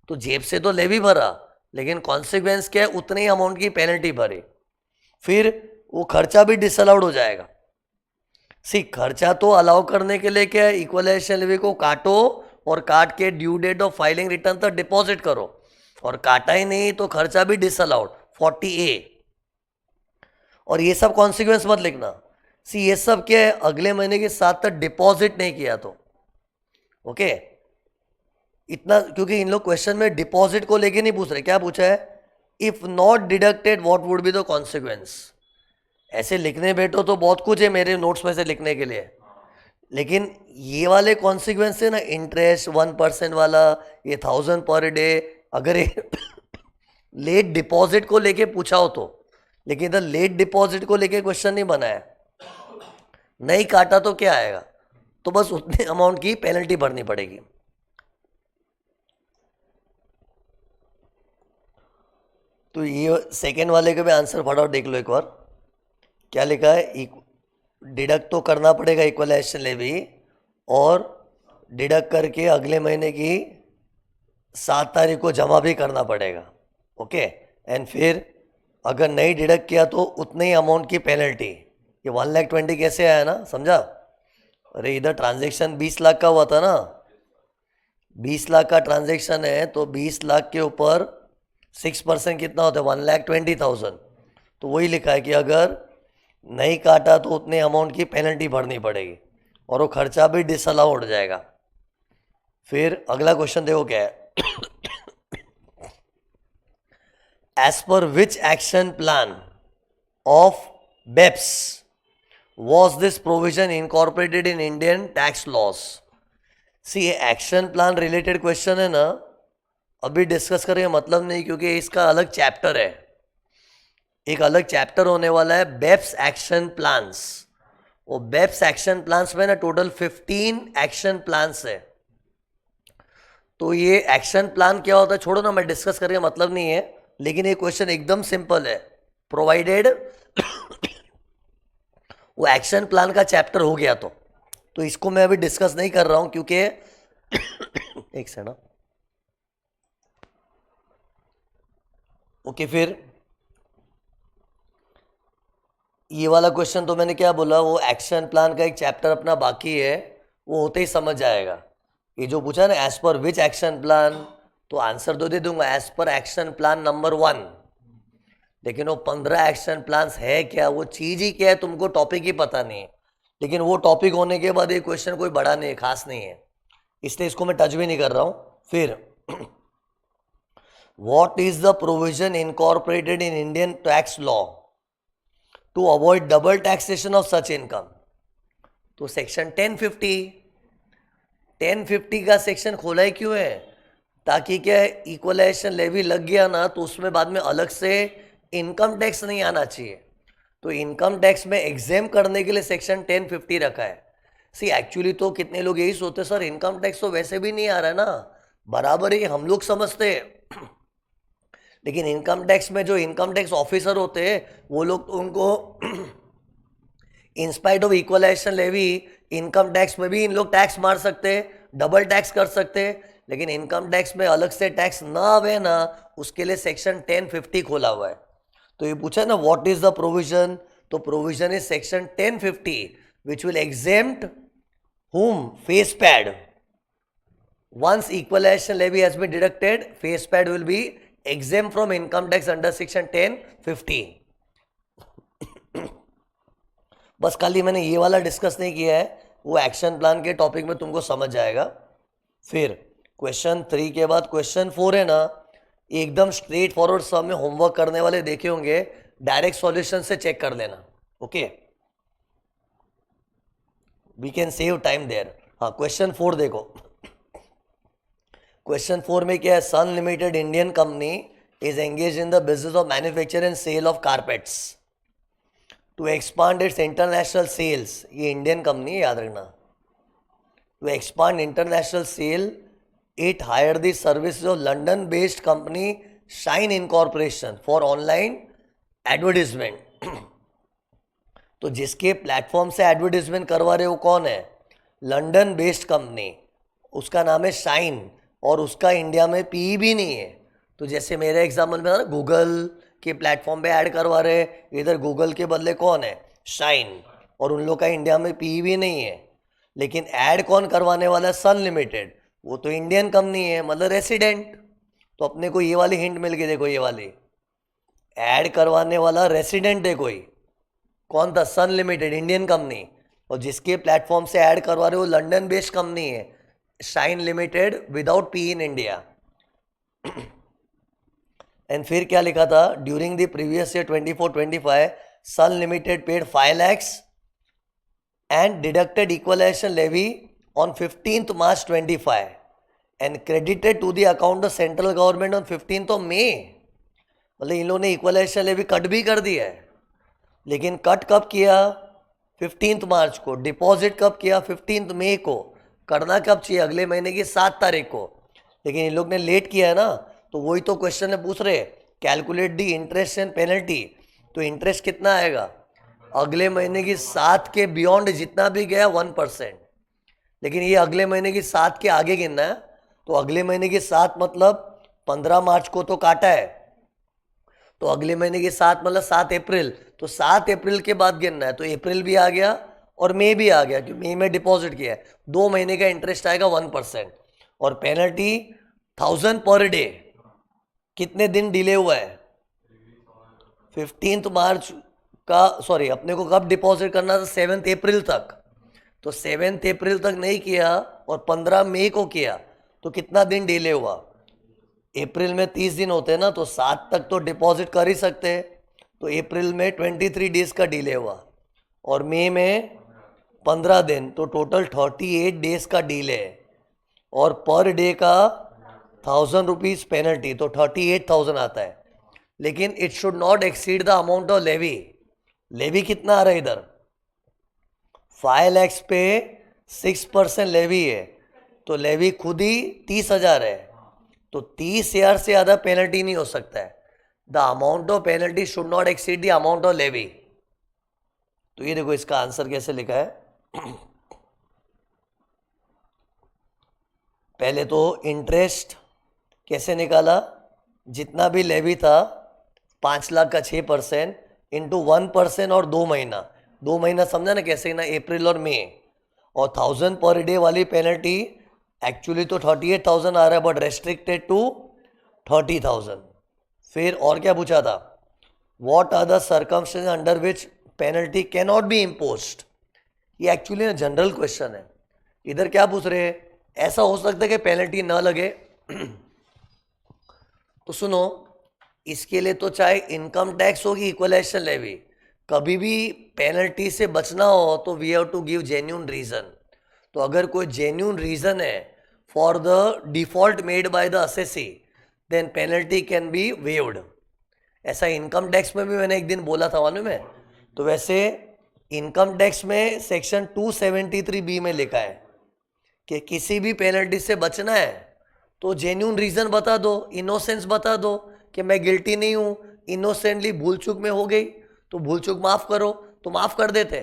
Speaker 1: तो जेब से तो लेवी भरा, लेकिन कॉन्सिक्वेंस क्या है, उतनी अमाउंट की पेनल्टी भरी, फिर वो खर्चा भी डिसअलाउड हो जाएगा। सी खर्चा तो अलाउ करने के लिए क्या है, इक्वलाइजेशन लेवी को काटो और काट के due date of filing return तक डिपॉजिट करो, और काटा ही नहीं तो खर्चा भी डिसअलाउड 40A। और ये सब कॉन्सिक्वेंस मत लिखना। सी ये सब क्या है, अगले महीने के साथ तक डिपॉजिट नहीं किया तो ओके इतना, क्योंकि इन लोग क्वेश्चन में डिपॉजिट को लेके नहीं पूछ रहे, क्या पूछा है, if not deducted what would be the consequence. ऐसे लिखने बैठो तो बहुत कुछ है मेरे नोट्स में से लिखने के लिए, लेकिन ये वाले कॉन्सिक्वेंस है ना, इंटरेस्ट 1% वाला, ये 1000 पर डे, अगर लेट डिपॉजिट को लेके पूछा हो तो, लेकिन इधर लेट डिपॉजिट को लेके क्वेश्चन नहीं बनाया, नहीं काटा तो क्या आएगा, तो बस उतने अमाउंट की पेनल्टी भरनी पड़ेगी। तो ये सेकेंड वाले का भी आंसर फटाफट देख लो एक बार, क्या लिखा है, डिडक्ट तो करना पड़ेगा इक्वलाइजेशन लेवी, और डिडक्ट करके अगले महीने की 7 तारीख को जमा भी करना पड़ेगा। ओके, एंड फिर अगर नहीं डिडक्ट किया तो उतने ही अमाउंट की पेनल्टी। ये 1,20,000 कैसे आया ना, समझा? अरे इधर ट्रांजेक्शन 20 लाख का हुआ था ना, 20 लाख का ट्रांजेक्शन है, तो 20 लाख के ऊपर 6% कितना होता है, 1,20,000। तो वही लिखा है कि अगर नहीं काटा तो उतने अमाउंट की पेनल्टी भरनी पड़ेगी, और वो खर्चा भी डिसअलाउ हो जाएगा। फिर अगला क्वेश्चन देखो क्या है, as per which action plan of BEPS was this provision incorporated in Indian tax laws? See ये एक्शन प्लान रिलेटेड क्वेश्चन है ना, अभी डिस्कस करेंगे मतलब नहीं, क्योंकि इसका अलग चैप्टर है, एक अलग चैप्टर होने वाला है बेप्स एक्शन प्लान्स। वो बेप्स एक्शन प्लान्स में ना टोटल 15 एक्शन प्लान्स है। तो ये एक्शन प्लान क्या होता है छोड़ो ना, मैं डिस्कस करके मतलब नहीं है, लेकिन ये क्वेश्चन एकदम सिंपल है, प्रोवाइडेड वो एक्शन प्लान का चैप्टर हो गया तो इसको मैं अभी डिस्कस नहीं कर रहा हूं, क्योंकि एक सेकंड। ओके, फिर ये वाला क्वेश्चन तो मैंने क्या बोला, वो एक्शन प्लान का एक चैप्टर अपना बाकी है, वो होते ही समझ जाएगा। ये जो पूछा ना as per which action plan, तो आंसर तो दे दूंगा as per action plan number 1, लेकिन वो 15 एक्शन प्लान्स है क्या, वो चीज ही क्या है, तुमको टॉपिक ही पता नहीं है। लेकिन वो टॉपिक होने के बाद ये क्वेश्चन कोई बड़ा नहीं है, खास नहीं है, इसलिए इसको मैं टच भी नहीं कर रहा हूं। फिर what is the provision incorporated in Indian tax law to avoid double taxation of such income? तो सेक्शन 1050 का सेक्शन खोला ही क्यों है, ताकि क्या है, इक्वलाइजेशन लेवी लग गया ना तो उसमें बाद में अलग से इनकम टैक्स नहीं आना चाहिए, तो इनकम टैक्स में एग्जेम करने के लिए सेक्शन 1050 रखा है। सी एक्चुअली तो कितने लोग यही सोचते सर इनकम टैक्स तो वैसे भी नहीं आ रहा है ना, बराबर ही हम लोग समझते हैं, लेकिन इनकम टैक्स में जो इनकम टैक्स ऑफिसर होते हैं वो लोग तो उनको in spite of equalisation levy income tax में भी इन लोग टैक्स मार सकते हैं, डबल टैक्स कर सकते हैं, लेकिन इनकम टैक्स में अलग से टैक्स ना आवे ना, उसके लिए सेक्शन 1050 खोला हुआ है। तो ये पूछा ना व्हाट इज द प्रोविजन, तो provision is section 1050 which will exempt whom face pad, once equalization levy has been deducted, face pad will be exempt from income tax under section 10(15). बस खाली मैंने ये वाला डिस्कस नहीं किया है, वो एक्शन प्लान के टॉपिक में तुमको समझ जाएगा। फिर क्वेश्चन 3 के बाद क्वेश्चन 4 है ना, एकदम स्ट्रेट फॉरवर्ड सम में होमवर्क करने वाले देखे होंगे, डायरेक्ट सॉल्यूशन से चेक कर लेना। Okay, we can save time there. हाँ, क्वेश्चन 4 देखो। क्वेश्चन 4 में क्या है, Sun limited Indian company is engage in the business of manufacture and sale of carpets to expand its international sales. ये Indian company याद रखना। To expand international sale, it hire the service of London based company Shine incorporation for online advertisement. तो जिसके platform से advertisement करवा रहे हो कौन है, लंदन बेस्ड कंपनी, उसका नाम है शाइन, और उसका इंडिया में पी भी नहीं है। तो जैसे मेरे एग्जाम्पल में था ना, गूगल के प्लेटफॉर्म पे ऐड करवा रहे, इधर गूगल के बदले कौन है, शाइन, और उन लोग का इंडिया में पी भी नहीं है। लेकिन ऐड कौन करवाने वाला है, सन लिमिटेड, वो तो इंडियन कंपनी है, मतलब रेसिडेंट। तो अपने को ये वाली हिंट मिल गई, देखो ये वाली, ऐड करवाने वाला रेसिडेंट है कोई, कौन था, सन लिमिटेड, इंडियन कंपनी, और जिसके प्लेटफॉर्म से ऐड करवा रहे हो लंदन बेस्ड कंपनी है, Shine Limited without P in India. And फिर क्या लिखा था, during the previous year 24-25 Sun Limited paid 5 lakhs and deducted equalization levy on 15th March 25 and credited to the account of central government on 15th of May। मतलब इन लोगों ने equalisation levy cut भी कर दिया है, लेकिन कट कब किया, 15th मार्च को। डिपॉजिट कब किया, 15th मई को। करना कब चाहिए, अगले महीने की 7 तारीख को, लेकिन इन लोग ने लेट किया है ना। तो वही तो क्वेश्चन में पूछ रहे, calculate the interest and penalty. तो इंटरेस्ट कितना आएगा, अगले महीने की 7 के बियॉन्ड जितना भी गया 1%, लेकिन ये अगले महीने की 7 के आगे गिनना है। तो अगले महीने की 7 मतलब 15 मार्च को तो काटा है, तो अगले महीने की 7 मतलब 7 अप्रैल, तो 7 अप्रैल के बाद गिनना है। तो अप्रैल भी आ गया और मई भी आ गया, क्योंकि मई में डिपॉजिट किया है। 2 महीने का इंटरेस्ट आएगा 1%, और पेनल्टी 1000 पर डे। कितने दिन डिले हुआ है, 15th मार्च का, सॉरी, अपने को कब डिपॉजिट करना था, 7 अप्रैल तक। तो 7 अप्रैल तक नहीं किया और 15 मई को किया, तो कितना दिन डिले हुआ, अप्रैल में 30 दिन होते हैं ना, तो 7 तक तो डिपॉजिट कर ही सकते हैं। तो अप्रैल में 23 डेज का डिले हुआ, और मई में 15 दिन, तो टोटल 38 डेज का डिले है, और पर डे का 1000 रुपीज पेनल्टी, तो 38,000 आता है। लेकिन it should not exceed the amount of levy. Levy कितना आ रहा है इधर, 5 lakhs पे 6% लेवी है, तो लेवी खुद ही 30,000 है, तो 30,000 से ज़्यादा पेनल्टी नहीं हो सकता है। The amount of penalty should not exceed the amount of levy. तो ये देखो इसका आंसर कैसे लिखा है। पहले तो इंटरेस्ट कैसे निकाला, जितना भी लेवी था 5 लाख का 6% इंटू 1% और 2 महीना, 2 महीना समझा ना कैसे ना, अप्रैल और मई, और 1000 पर डे वाली पेनल्टी एक्चुअली तो 38,000 आ रहा है, बट रेस्ट्रिक्टेड टू 30,000। फिर और क्या पूछा था, what are the circumstances under which penalty can not be imposed. ये एक्चुअली ना जनरल क्वेश्चन है। इधर क्या पूछ रहे हैं, ऐसा हो सकता है कि पेनल्टी ना लगे। तो सुनो, इसके लिए तो चाहे इनकम टैक्स होगी, इक्वलाइजेशन लेवी, कभी भी पेनल्टी से बचना हो तो we have to give genuine reason. तो अगर कोई जेन्यून रीजन है for the default made by the assessee, then penalty can be waived. ऐसा इनकम टैक्स में भी मैंने एक दिन बोला था, मालूम है। तो वैसे इनकम टैक्स में सेक्शन 273B में लिखा है कि किसी भी पेनल्टी से बचना है तो जेन्यून रीजन बता दो, इनोसेंस बता दो कि मैं गिल्टी नहीं हूँ, इनोसेंटली भूल चूक में हो गई, तो भूल चूक माफ करो, तो माफ कर देते।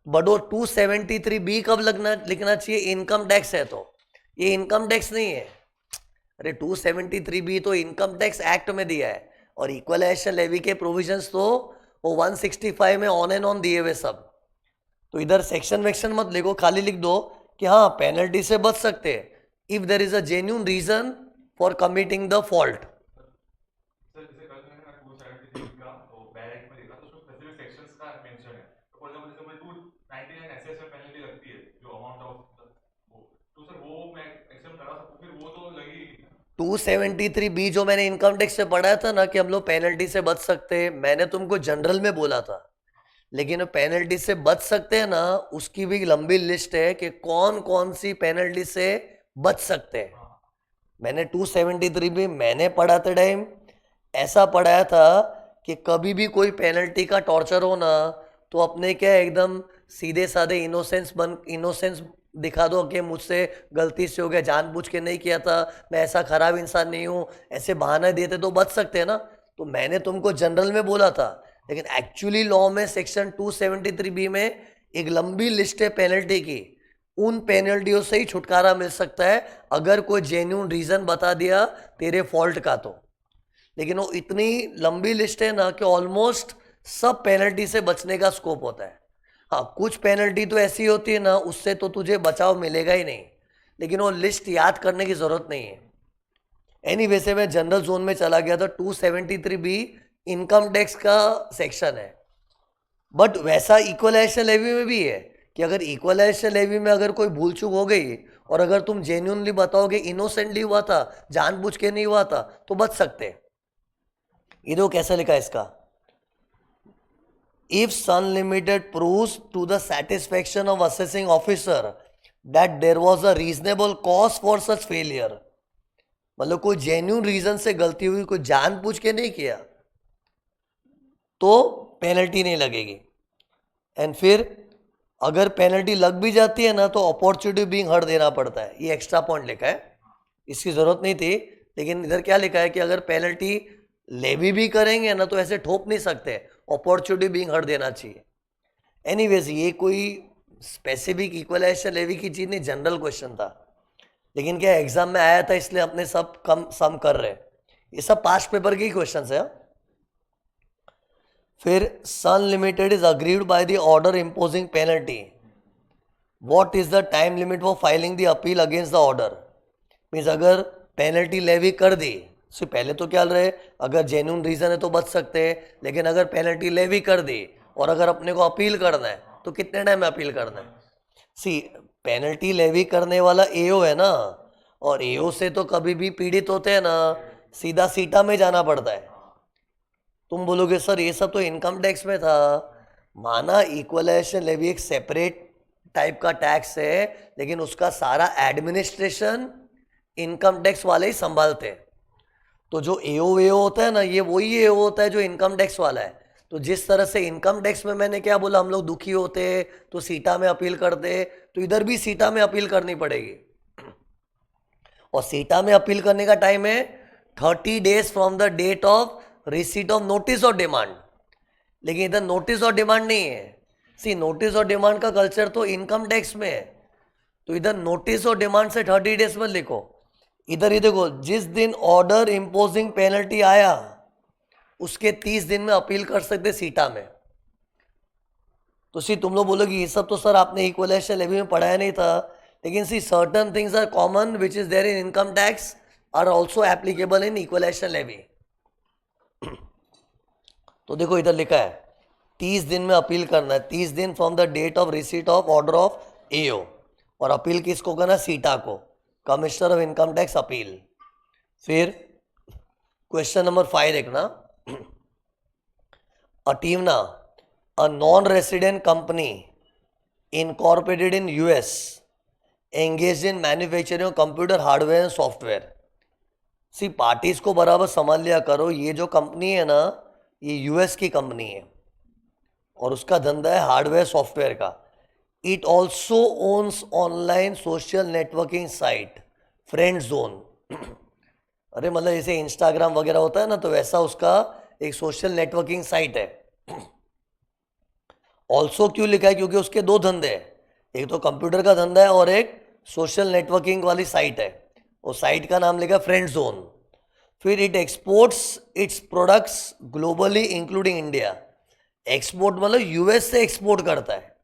Speaker 1: बट वो 273B कब लिखना चाहिए, इनकम टैक्स है, तो ये इनकम टैक्स नहीं है। अरे 273B तो इनकम टैक्स एक्ट में दिया है, और इक्वलाइजेशन लेवी के प्रोविजंस तो वो 165 में ऑन एंड ऑन दिए हुए सब। तो इधर सेक्शन वेक्शन मत लिखो, खाली लिख दो कि हाँ पेनल्टी से बच सकते हैं if there is a genuine reason for committing the fault.
Speaker 2: Sir जैसे कल मैंने 273 का तो बैरेक में देखा तो उसमें स्पेसिफिक सेक्शंस का मेंशन है। तो फॉर एग्जांपल जैसे 299 एसएस में पेनल्टी लगती है जो अमाउंट ऑफ वो, तो सर वो मैं एक्सेप्ट करा सकूं, फिर वो तो लगेगी नहीं ना?
Speaker 1: 273 बी जो मैंने इनकम टैक्स से पढ़ाया था ना कि हम लोग पेनल्टी से बच सकते हैं, मैंने तुमको जनरल में बोला था, लेकिन पेनल्टी से बच सकते हैं ना उसकी भी लंबी लिस्ट है कि कौन कौन सी पेनल्टी से बच सकते हैं। मैंने 273 भी मैंने पढ़ाते टाइम ऐसा पढ़ाया था कि कभी भी कोई पेनल्टी का टॉर्चर हो ना तो अपने क्या एकदम सीधे साधे इनोसेंस दिखा दो कि मुझसे गलती से हो गया, जानबूझ के नहीं किया था, मैं ऐसा खराब इंसान नहीं हूँ, ऐसे बहाने देते तो बच सकते हैं ना। तो मैंने तुमको जनरल में बोला था, लेकिन एक्चुअली लॉ में सेक्शन 273 बी में एक लंबी लिस्ट है पेनल्टी की, उन पेनल्टियों से ही छुटकारा मिल सकता है अगर कोई जेन्यून रीजन बता दिया तेरे फॉल्ट का तो। लेकिन वो इतनी लंबी लिस्ट है ना कि ऑलमोस्ट सब पेनल्टी से बचने का स्कोप होता है। हाँ कुछ पेनल्टी तो ऐसी होती है ना उससे तो तुझे बचाव मिलेगा ही नहीं, लेकिन वो लिस्ट याद करने की जरूरत नहीं है। एनीवे से मैं जनरल जोन में चला गया था। 273 बी इनकम टैक्स का सेक्शन है, बट वैसा इक्वलाइजेशन लेवी में भी है कि अगर इक्वलाइजेशन लेवी में अगर कोई भूल चूक हो गई और अगर तुम जेन्यूनली बताओगे इनोसेंटली हुआ था, जानबूझ के नहीं हुआ था, तो बच सकते। ये देखो कैसा लिखा है इसका, if Sun Limited proves to the satisfaction of assessing officer that there was a reasonable cause for such failure, मतलब कोई जेन्यून रीजन से गलती हुई, कोई जानबूझ के नहीं किया, तो पेनल्टी नहीं लगेगी। एंड फिर अगर पेनल्टी लग भी जाती है ना तो अपॉर्चुनिटी बीइंग हर्ड देना पड़ता है। ये एक्स्ट्रा पॉइंट लिखा है, इसकी जरूरत नहीं थी, लेकिन इधर क्या लिखा है कि अगर पेनल्टी लेवी भी करेंगे ना तो ऐसे ठोप नहीं सकते, अपॉर्चुनिटी बीइंग हर्ड देना चाहिए। एनीवेज ये कोई स्पेसिफिक इक्वलाइजेशन लेवी की चीज नहीं, जनरल क्वेश्चन था, लेकिन क्या एग्जाम में आया था इसलिए अपने सब कम सम कर रहे। ये सब पास्ट पेपर के ही क्वेश्चन है। फिर Sun limited is aggrieved by the order imposing penalty, what is the time limit for filing the appeal against the order. Means अगर पेनल्टी लेवी कर दी, सो पहले तो क्या रहे, अगर जेन्यून रीजन है तो बच सकते हैं, लेकिन अगर पेनल्टी लेवी कर दी और अगर अपने को अपील करना है तो कितने टाइम में अपील करना है। सी पेनल्टी लेवी करने वाला एओ है ना, और एओ से तो कभी भी पीड़ित होते हैं ना, सीधा सीटा में जाना पड़ता है। तुम बोलोगे सर ये सब तो इनकम टैक्स में था, माना इक्वलाइजेशन लेवी एक सेपरेट टाइप का टैक्स है, लेकिन उसका सारा एडमिनिस्ट्रेशन इनकम टैक्स वाले ही संभालते हैं। तो जो एओ वेओ होता है ना, ये वही एओ होता है जो इनकम टैक्स वाला है। तो जिस तरह से इनकम टैक्स में मैंने क्या बोला, हम लोग दुखी होते तो सीटा में अपील करते, तो इधर भी सीटा में अपील करनी पड़ेगी। और सीटा में अपील करने का टाइम है 30 days from the date of receipt of notice और डिमांड। लेकिन इधर नोटिस और डिमांड नहीं है। सी नोटिस और डिमांड का कल्चर तो इनकम टैक्स में है, तो इधर नोटिस और डिमांड से 30 डेज में लिखो। इधर ही देखो, जिस दिन ऑर्डर इम्पोजिंग पेनल्टी आया उसके 30 दिन में अपील कर सकते सीटा में। तो सी तुम लोग बोलोगे ये सब तो सर आपने इक्वलाइजेशन लेवी में पढ़ाया नहीं था, लेकिन see certain things are common which is there in income tax are also applicable in equalisation levy. तो देखो इधर लिखा है 30 दिन में अपील करना है, 30 दिन from the date of receipt of order of AO. और अपील किसको करना है, सीटा को, commissioner of income tax appeal. फिर क्वेश्चन नंबर 5 देखना, अटीवना a non-resident company incorporated in US engaged in manufacturing of computer hardware and software। See parties को बराबर समझ लिया करो, ये जो कंपनी है ना ये यूएस की कंपनी है और उसका धंधा है हार्डवेयर सॉफ्टवेयर का। It also owns online social networking site Friend Zone. अरे मतलब जैसे इंस्टाग्राम वगैरह होता है ना, तो वैसा उसका एक सोशल नेटवर्किंग साइट है। ऑल्सो क्यों लिखा है, क्योंकि उसके दो धंधे हैं, एक तो कंप्यूटर का धंधा है और एक सोशल नेटवर्किंग वाली साइट है। वो साइट का नाम लिखा फ्रेंड जोन। फिर it exports its products globally including India. Export मतलब यूएस से एक्सपोर्ट करता है,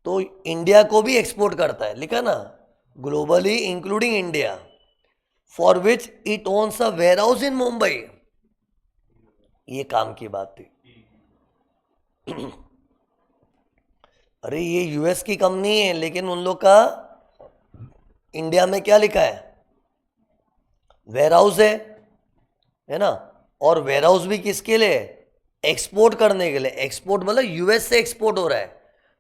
Speaker 1: तो इंडिया को भी एक्सपोर्ट करता है, लिखा ना, globally including India, for which it owns a warehouse in Mumbai. ये काम की बात थी। अरे ये यूएस की कंपनी है, लेकिन उन लोग का इंडिया में क्या लिखा है, वेयर हाउस है ना। और वेयर हाउस भी किसके लिए, एक्सपोर्ट करने के लिए। एक्सपोर्ट मतलब यूएस से एक्सपोर्ट हो रहा है,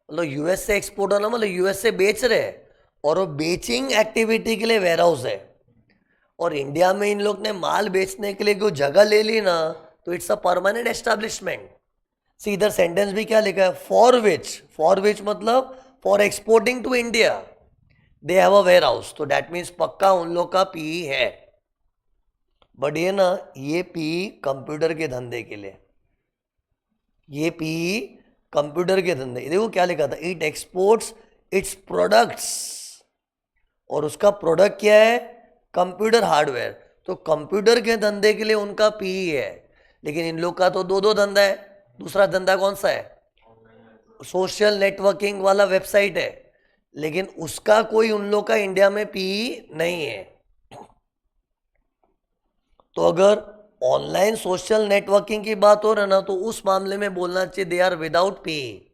Speaker 1: मतलब यूएस से एक्सपोर्ट होना मतलब यूएस से बेच रहे हैं, और वो बेचिंग एक्टिविटी के लिए वेयर हाउस है। और इंडिया में इन लोग ने माल बेचने के लिए कोई जगह ले ली ना, तो it's a permanent establishment. See इधर सेंटेंस भी क्या लिखा है, फॉर विच मतलब for exporting to India they have a warehouse. तो दैट मीन्स पक्का उन लोग का पीई है। बट ये ना, ये पीई कंप्यूटर के धंधे के लिए, ये पीई कंप्यूटर के धंधे। देखो क्या लिखा था, इट एक्सपोर्ट्स इट्स प्रोडक्ट्स, और उसका प्रोडक्ट क्या है, कंप्यूटर हार्डवेयर। तो कंप्यूटर के धंधे के लिए उनका पीई है, लेकिन इन लोग का तो दो धंधा है। दूसरा धंधा कौन सा है, सोशल नेटवर्किंग वाला वेबसाइट है, लेकिन उसका कोई उन लोग का इंडिया में पीई नहीं है। तो अगर ऑनलाइन सोशल नेटवर्किंग की बात हो रहा ना, तो उस मामले में बोलना चाहिए they are without PE.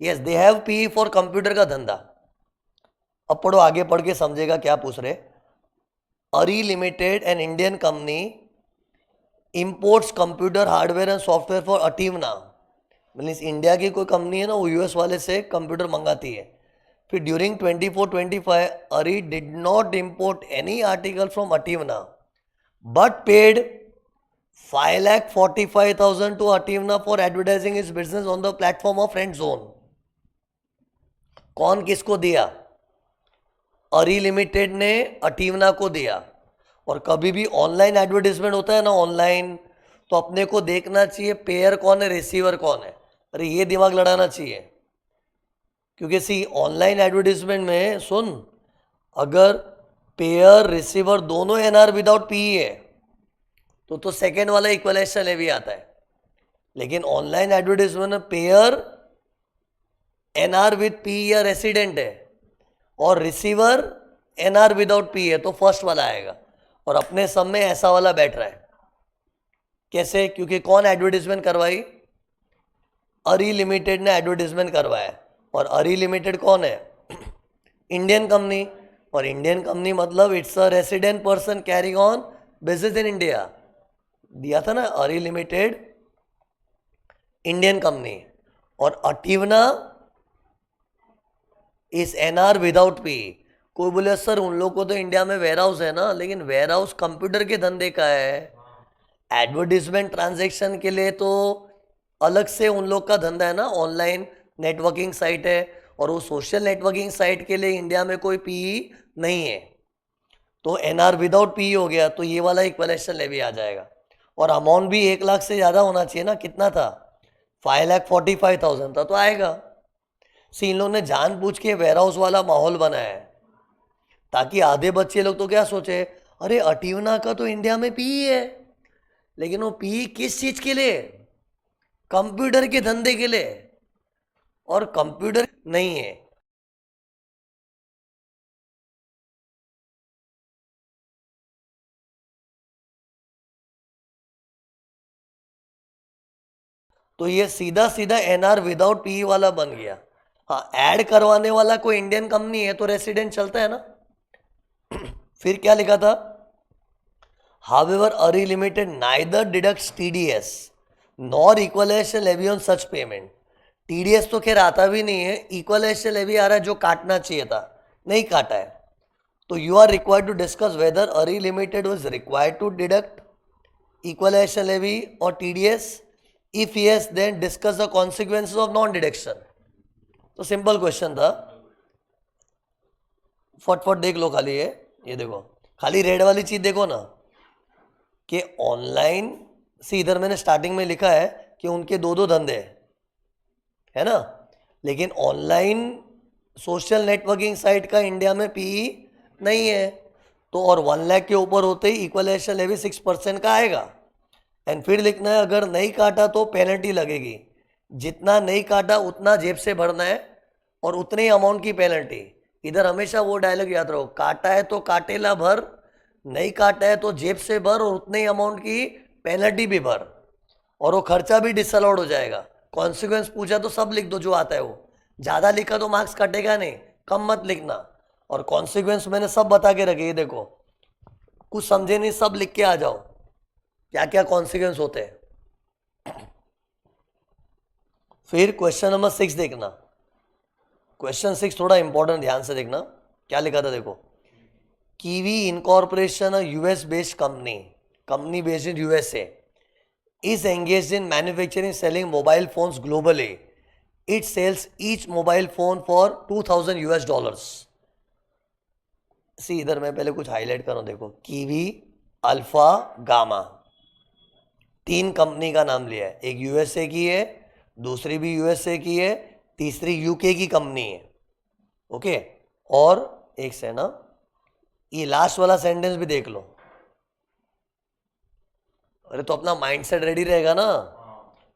Speaker 1: Yes, they have PE for computer का धंधा। अब पढ़ो, आगे पढ़ के समझेगा क्या पूछ रहे। Ari limited, an Indian company, imports computer hardware and software for Ativana. Means India की कोई कंपनी है ना, वो यूएस वाले से कंप्यूटर मंगाती है। फिर during 24-25 Ari did not import any article from Ativana but paid 5,45,000 to Ativna for advertising his business on the platform of Friend Zone. कौन किसको दिया, अरी लिमिटेड ने अटीवना को दिया। और कभी भी ऑनलाइन एडवर्टीजमेंट होता है ना ऑनलाइन, तो अपने को देखना चाहिए पेयर कौन है, रिसीवर कौन है। अरे ये दिमाग लड़ाना चाहिए, क्योंकि सी ऑनलाइन एडवर्टीजमेंट में सुन, अगर पेयर रिसीवर दोनों एनआर विदाउट पीई है तो सेकेंड वाला इक्वलाइजेशन लेवी आता है। लेकिन ऑनलाइन एडवर्टीजमेंट में पेयर एनआर विद पी या रेसिडेंट है, और रिसीवर एनआर विदाउट पी है, तो फर्स्ट वाला आएगा। और अपने सब में ऐसा वाला बैठ रहा है। कैसे, क्योंकि कौन एडवर्टीजमेंट करवाई, अरी लिमिटेड ने एडवर्टीजमेंट करवाया। और अरी लिमिटेड कौन है, इंडियन कंपनी। और इंडियन कंपनी मतलब it's a resident person carrying on business in India. दिया था ना, अरी लिमिटेड इंडियन कंपनी, और अटीवना इस एनआर विदाउट पी। कोई बोले सर उन लोग को तो इंडिया में वेयर हाउस है ना, लेकिन वेयर हाउस कंप्यूटर के धंधे का है। एडवर्टीजमेंट ट्रांजैक्शन के लिए तो अलग से उन लोग का धंधा है ना, ऑनलाइन नेटवर्किंग साइट है, और वो सोशल नेटवर्किंग साइट के लिए इंडिया में कोई पीई नहीं है। तो एनआर विदाउट पीई हो गया, तो ये वाला इक्वलाइजेशन लेवी आ जाएगा। और अमाउंट भी 1 लाख से ज़्यादा होना चाहिए ना, कितना था, 5,45,000 था, तो आएगा। सी इन लोगों ने जानबूझ के वेयर हाउस वाला माहौल बनाया है, ताकि आधे बच्चे लोग तो क्या सोचे, अरे अटीवना का तो इंडिया में पीई है, लेकिन वो पीई किस चीज के लिए, कंप्यूटर के धंधे के लिए, और कंप्यूटर नहीं है। तो ये सीधा सीधा एनआर विदाउट पीई वाला बन गया। हाँ, ऐड करवाने वाला कोई इंडियन कंपनी है तो रेसिडेंट चलता है ना। फिर क्या लिखा था, however Ari limited neither deducts TDS nor equalisation levy on such payment. TDS तो खैर आता भी नहीं है, इक्वलाइजेशन लेवी आ रहा है जो काटना चाहिए था, नहीं काटा है। तो you are required to discuss whether Ari limited was required to deduct equalisation levy और TDS. If yes then discuss the consequences of non deduction. तो सिंपल क्वेश्चन था, फटफट देख लो खाली ये देखो, खाली रेड वाली चीज देखो ना, कि ऑनलाइन से इधर मैंने स्टार्टिंग में लिखा है कि उनके दो धंधे है ना, लेकिन ऑनलाइन सोशल नेटवर्किंग साइट का इंडिया में पीई नहीं है। तो और 1 लाख के ऊपर होते ही इक्वलाइजेशन लेवी 6% का आएगा। एंड फिर लिखना है अगर नहीं काटा तो पेनल्टी लगेगी, जितना नहीं काटा उतना जेब से भरना है, और उतने ही अमाउंट की पेनल्टी। इधर हमेशा वो डायलॉग याद रखो, काटा है तो काटेला भर, नहीं काटा है तो जेब से भर और उतने ही अमाउंट की पेनल्टी भी भर, और वो खर्चा भी डिसअलाउड हो जाएगा। कॉन्सिक्वेंस पूछा तो सब लिख दो जो आता है वो, ज़्यादा लिखा तो मार्क्स कटेगा नहीं, कम मत लिखना। और कॉन्सिक्वेंस मैंने सब बता के रखे, ये देखो, कुछ समझे नहीं सब लिख के आ जाओ क्या क्या कॉन्सिक्वेंस होते हैं। फिर क्वेश्चन नंबर 6 देखना। क्वेश्चन 6 थोड़ा इंपॉर्टेंट, ध्यान से देखना क्या लिखा था। देखो, kiwi incorporation, US based company based in USA, is engaged in manufacturing selling mobile phones globally. It sells each mobile phone for $2,000 US. सी इधर मैं पहले कुछ हाईलाइट करूं, देखो, कीवी, अल्फा, गामा, 3 कंपनी का नाम लिया है। एक यूएसए की है, दूसरी भी यूएसए की है, तीसरी यूके की कंपनी है। ओके, और एक से ना, ये लास्ट वाला सेंटेंस भी देख लो। अरे तो अपना माइंडसेट रेडी रहेगा ना।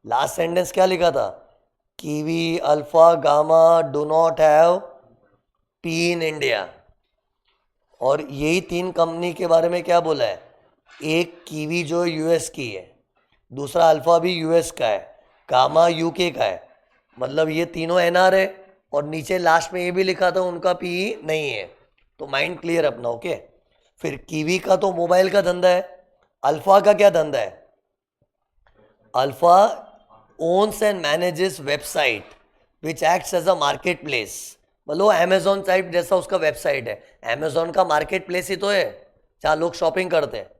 Speaker 1: लास्ट सेंटेंस क्या लिखा था, kiwi, alpha, gamma do not have P in India. और यही 3 कंपनी के बारे में क्या बोला है, एक कीवी जो यूएस की है, दूसरा अल्फा भी यूएस का है, गामा यूके का है, मतलब ये तीनों एनआर है। और नीचे लास्ट में ये भी लिखा था उनका पी नहीं है। तो माइंड क्लियर अपना। ओके, फिर कीवी का तो मोबाइल का धंधा है, अल्फा का क्या धंधा है, Alpha owns and manages website which acts as a marketplace, मतलब अमेजोन टाइप जैसा उसका वेबसाइट है। अमेजोन का मार्केट प्लेस ही तो है जहाँ लोग शॉपिंग करते हैं।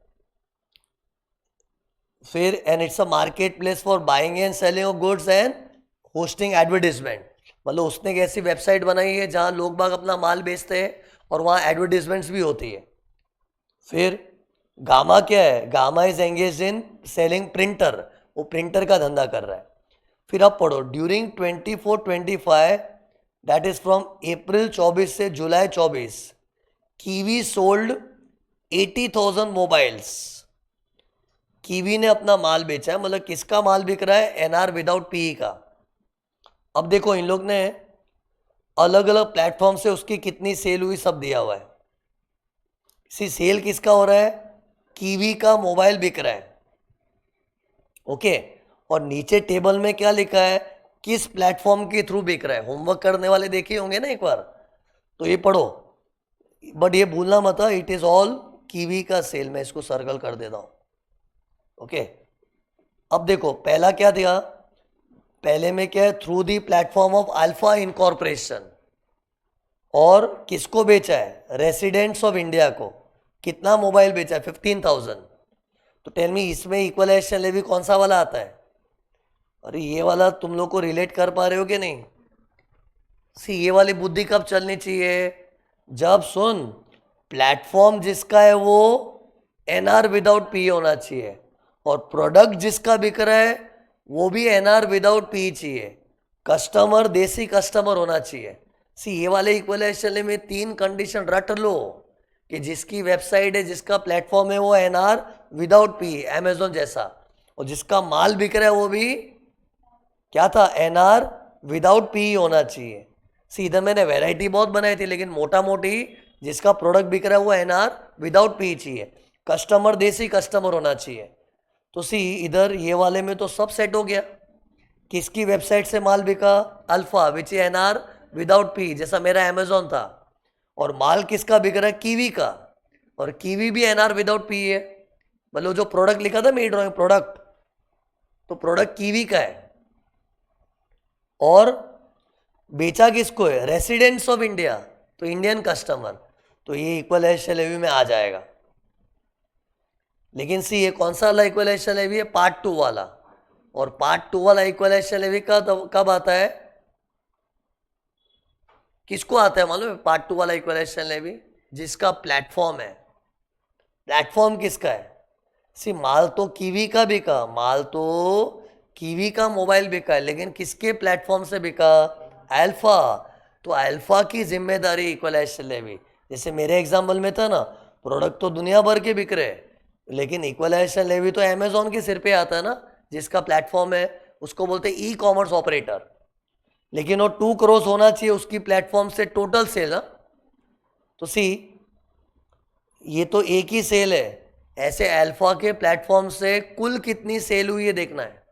Speaker 1: फिर and it's a market place for buying and selling of goods and hosting advertisement, मतलब उसने एक ऐसी वेबसाइट बनाई है जहाँ लोग बाग अपना माल बेचते हैं और वहाँ एडवर्टीजमेंट्स भी होती है। फिर गामा क्या है, gamma is engage in selling printer, वो प्रिंटर का धंधा कर रहा है। फिर अब पढ़ो, during 24-25, that is from April 24 से जुलाई 24, कीवी सोल्ड 80,000 मोबाइल्स। कीवी ने अपना माल बेचा है, मतलब किसका माल बिक रहा है, एनआर विदाउट पीई का। अब देखो इन लोग ने अलग अलग प्लेटफॉर्म से उसकी कितनी सेल हुई सब दिया हुआ है। सी सेल किसका हो रहा है, कीवी का मोबाइल बिक रहा है। ओके, और नीचे टेबल में क्या लिखा है, किस प्लेटफॉर्म के थ्रू बिक रहा है। होमवर्क करने वाले देखे होंगे ना एक बार, तो ये पढ़ो, बट ये भूलना मत, इट इज ऑल कीवी का सेल। मैं इसको सर्कल कर देता हूं। ओके, अब देखो पहला क्या दिया, पहले में क्या है, through the platform of alpha incorporation, और किसको बेचा है, रेसिडेंट्स ऑफ इंडिया को। कितना मोबाइल बेचा है, 15,000। तो टेल मी इसमें इक्वलाइजेशन लेवी कौन सा वाला आता है। अरे ये वाला तुम लोग को रिलेट कर पा रहे हो कि नहीं। सी ये वाली बुद्धि कब चलनी चाहिए, जब सुन प्लेटफॉर्म जिसका है वो एनआर विदाउट पी होना चाहिए, और प्रोडक्ट जिसका बिक रहा है वो भी एनआर विदाउट पी चाहिए, कस्टमर देसी कस्टमर होना चाहिए। सी ये वाले इक्वलाइजेशन में 3 कंडीशन रट लो, कि जिसकी वेबसाइट है, जिसका प्लेटफॉर्म है वो एनआर विदाउट पी, अमेजोन जैसा, और जिसका माल बिक रहा है वो भी क्या था, एनआर विदाउट पी होना चाहिए। सीधा मैंने वैरायटी बहुत बनाई थी, लेकिन मोटा मोटी जिसका प्रोडक्ट बिक रहा है वो एनआर विदाउट पी चाहिए, कस्टमर देसी कस्टमर होना चाहिए। तो सी इधर ये वाले में तो सब सेट हो गया। किसकी वेबसाइट से माल बिका, alpha with NR without P, जैसा मेरा अमेजोन था। और माल किसका बिक रहा है, कीवी का, और कीवी भी एनआर विदाउट पी है। मतलब जो प्रोडक्ट लिखा था मेरी ड्रॉइंग प्रोडक्ट, तो प्रोडक्ट कीवी का है, और बेचा किसको है, रेसिडेंट्स ऑफ इंडिया, तो इंडियन कस्टमर। तो ये इक्वलाइजेशन लेवी में आ जाएगा। लेकिन सी ये कौन सा वाला इक्वलाइजेशन लेवी है, पार्ट 2 वाला। और पार्ट 2 वाला इक्वलाइजेशन लेवी कब आता है, किसको आता है मालूम है, पार्ट 2 वाला इक्वलाइजेशन लेवी, जिसका प्लेटफॉर्म है। प्लेटफॉर्म किसका है, सी माल तो कीवी का बिका, माल तो कीवी का मोबाइल बिका है, लेकिन किसके प्लेटफॉर्म से बिका, अल्फा। तो अल्फा की जिम्मेदारी इक्वलाइजेशन लेवी। जैसे मेरे एग्जाम्पल में था ना, प्रोडक्ट तो दुनिया भर के बिक रहे हैं, लेकिन इक्वलाइजेशन लेवी तो अमेजोन के सिर पे आता है ना, जिसका प्लेटफॉर्म है, उसको बोलते हैं ई कॉमर्स ऑपरेटर। लेकिन वो 2 करोड़ होना चाहिए उसकी प्लेटफॉर्म से टोटल सेल ना। तो सी ये तो एक ही सेल है, ऐसे अल्फा के प्लेटफॉर्म से कुल कितनी सेल हुई है देखना है।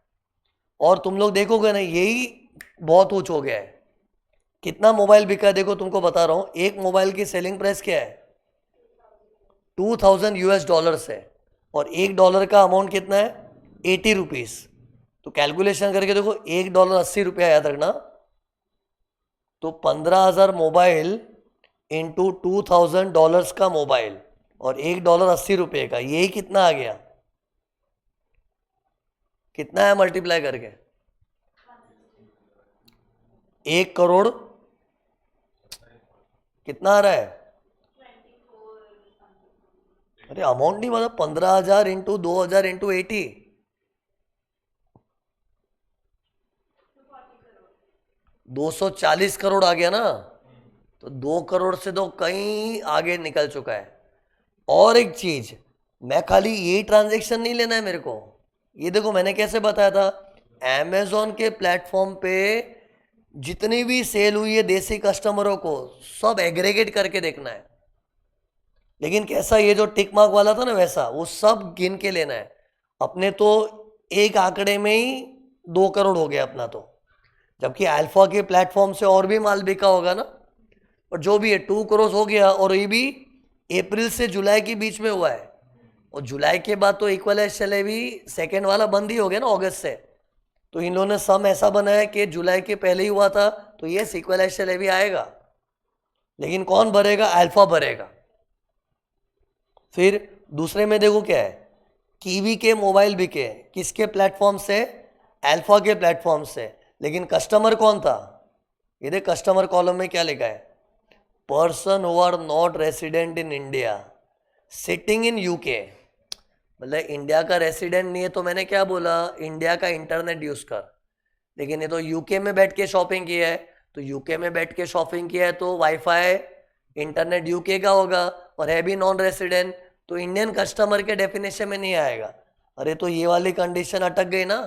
Speaker 1: और तुम लोग देखोगे ना यही बहुत ऊंच हो गया है। कितना मोबाइल बिका है देखो, तुमको बता रहा हूं, एक मोबाइल की सेलिंग प्राइस क्या है, $2000 है, और $1 का अमाउंट कितना है, 80 रुपीज। तो कैलकुलेशन करके देखो, $1 ₹80 याद रखना। तो 15,000 मोबाइल इंटू $2000 का मोबाइल और $1 ₹80 का, यही कितना आ गया, कितना है मल्टीप्लाई करके, 1 करोड़ कितना आ रहा है, अरे अमाउंट नहीं मतलब 15,000 इंटू 2,000 इंटू 80, 240 करोड़ आ गया ना। तो 2 करोड़ से तो कहीं आगे निकल चुका है। और एक चीज, मैं खाली ये ट्रांजैक्शन नहीं लेना है मेरे को, ये देखो मैंने कैसे बताया था, अमेजोन के प्लेटफॉर्म पे जितनी भी सेल हुई है देसी कस्टमरों को सब एग्रीगेट करके देखना है। लेकिन कैसा, ये जो टिक मार्क वाला था ना वैसा, वो सब गिन के लेना है। अपने तो एक आंकड़े में ही 2 करोड़ हो गया अपना तो, जबकि अल्फा के प्लेटफॉर्म से और भी माल बिका होगा ना। और जो भी है 2 करोड़ हो गया, और ये भी अप्रैल से जुलाई के बीच में हुआ है। और जुलाई के बाद तो इक्वलाइज चले भी सेकेंड वाला बंद ही हो गया ना अगस्त से। तो इन लोगों ने सम ऐसा बनाया कि जुलाई के पहले ही हुआ था, तो ये इक्वलाइज चले भी आएगा, लेकिन कौन भरेगा, अल्फा भरेगा। फिर दूसरे में देखो क्या है, कीवी के मोबाइल बिके किसके प्लेटफॉर्म से, अल्फा के प्लेटफॉर्म से, लेकिन कस्टमर कौन था, ये देख कस्टमर कॉलम में क्या लिखा है, person who are not resident in India sitting in UK. मतलब इंडिया का रेसिडेंट नहीं है तो मैंने क्या बोला, इंडिया का इंटरनेट यूज कर। लेकिन ये तो यूके में बैठ के शॉपिंग किया है, तो यूके में बैठ के शॉपिंग किया है तो वाईफाई इंटरनेट यूके का होगा, और है भी नॉन रेसिडेंट, तो इंडियन कस्टमर के डेफिनेशन में नहीं आएगा। अरे तो ये वाली कंडीशन अटक गई ना,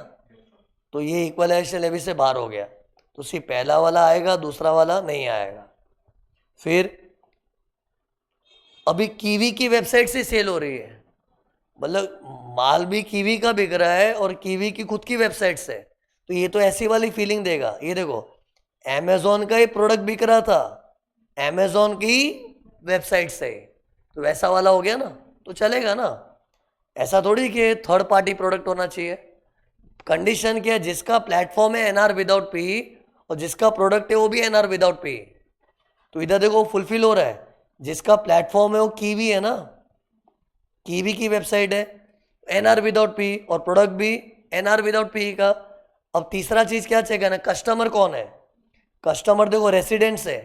Speaker 1: तो ये इक्वलाइजेशन लेवी से बाहर हो गया। तो सिर्फ पहला वाला आएगा, दूसरा वाला नहीं आएगा। फिर अभी कीवी की वेबसाइट से सेल हो रही है, मतलब माल भी कीवी का बिक रहा है और कीवी की खुद की वेबसाइट से, तो ये तो ऐसी वाली फीलिंग देगा। ये देखो अमेजोन का ही प्रोडक्ट बिक रहा था अमेजोन की वेबसाइट से, तो वैसा वाला हो गया ना, तो चलेगा ना। ऐसा थोड़ी कि थर्ड पार्टी प्रोडक्ट होना चाहिए। कंडीशन क्या है, जिसका प्लेटफॉर्म है एनआर विदाउट पी और जिसका प्रोडक्ट है वो भी एनआर विदाउट पी, तो इधर देखो फुलफिल हो रहा है। जिसका प्लेटफॉर्म है वो कीवी है ना, कीवी की वेबसाइट है, एनआर विदाउट पी, और प्रोडक्ट भी एनआर विदाउट पी का। अब तीसरा चीज क्या चेक करना, कस्टमर कौन है, कस्टमर देखो रेसिडेंट्स है।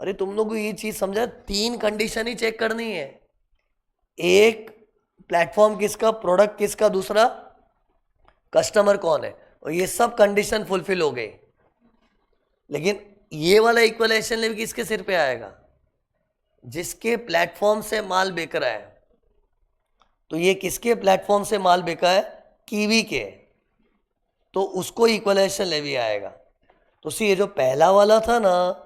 Speaker 1: अरे तुम लोग को ये चीज समझा, 3 कंडीशन ही चेक करनी है, एक प्लेटफॉर्म किसका, प्रोडक्ट किसका, दूसरा कस्टमर कौन है, और ये सब कंडीशन फुलफिल हो गई। लेकिन ये वाला इक्वलाइजेशन लेवल किसके सिर पे आएगा, जिसके प्लेटफॉर्म से माल बिक रहा है। तो ये किसके प्लेटफॉर्म से माल बिका है, कीवी के, तो उसको इक्वलाइजेशन लेवी आएगा। तो सी ये जो पहला वाला था ना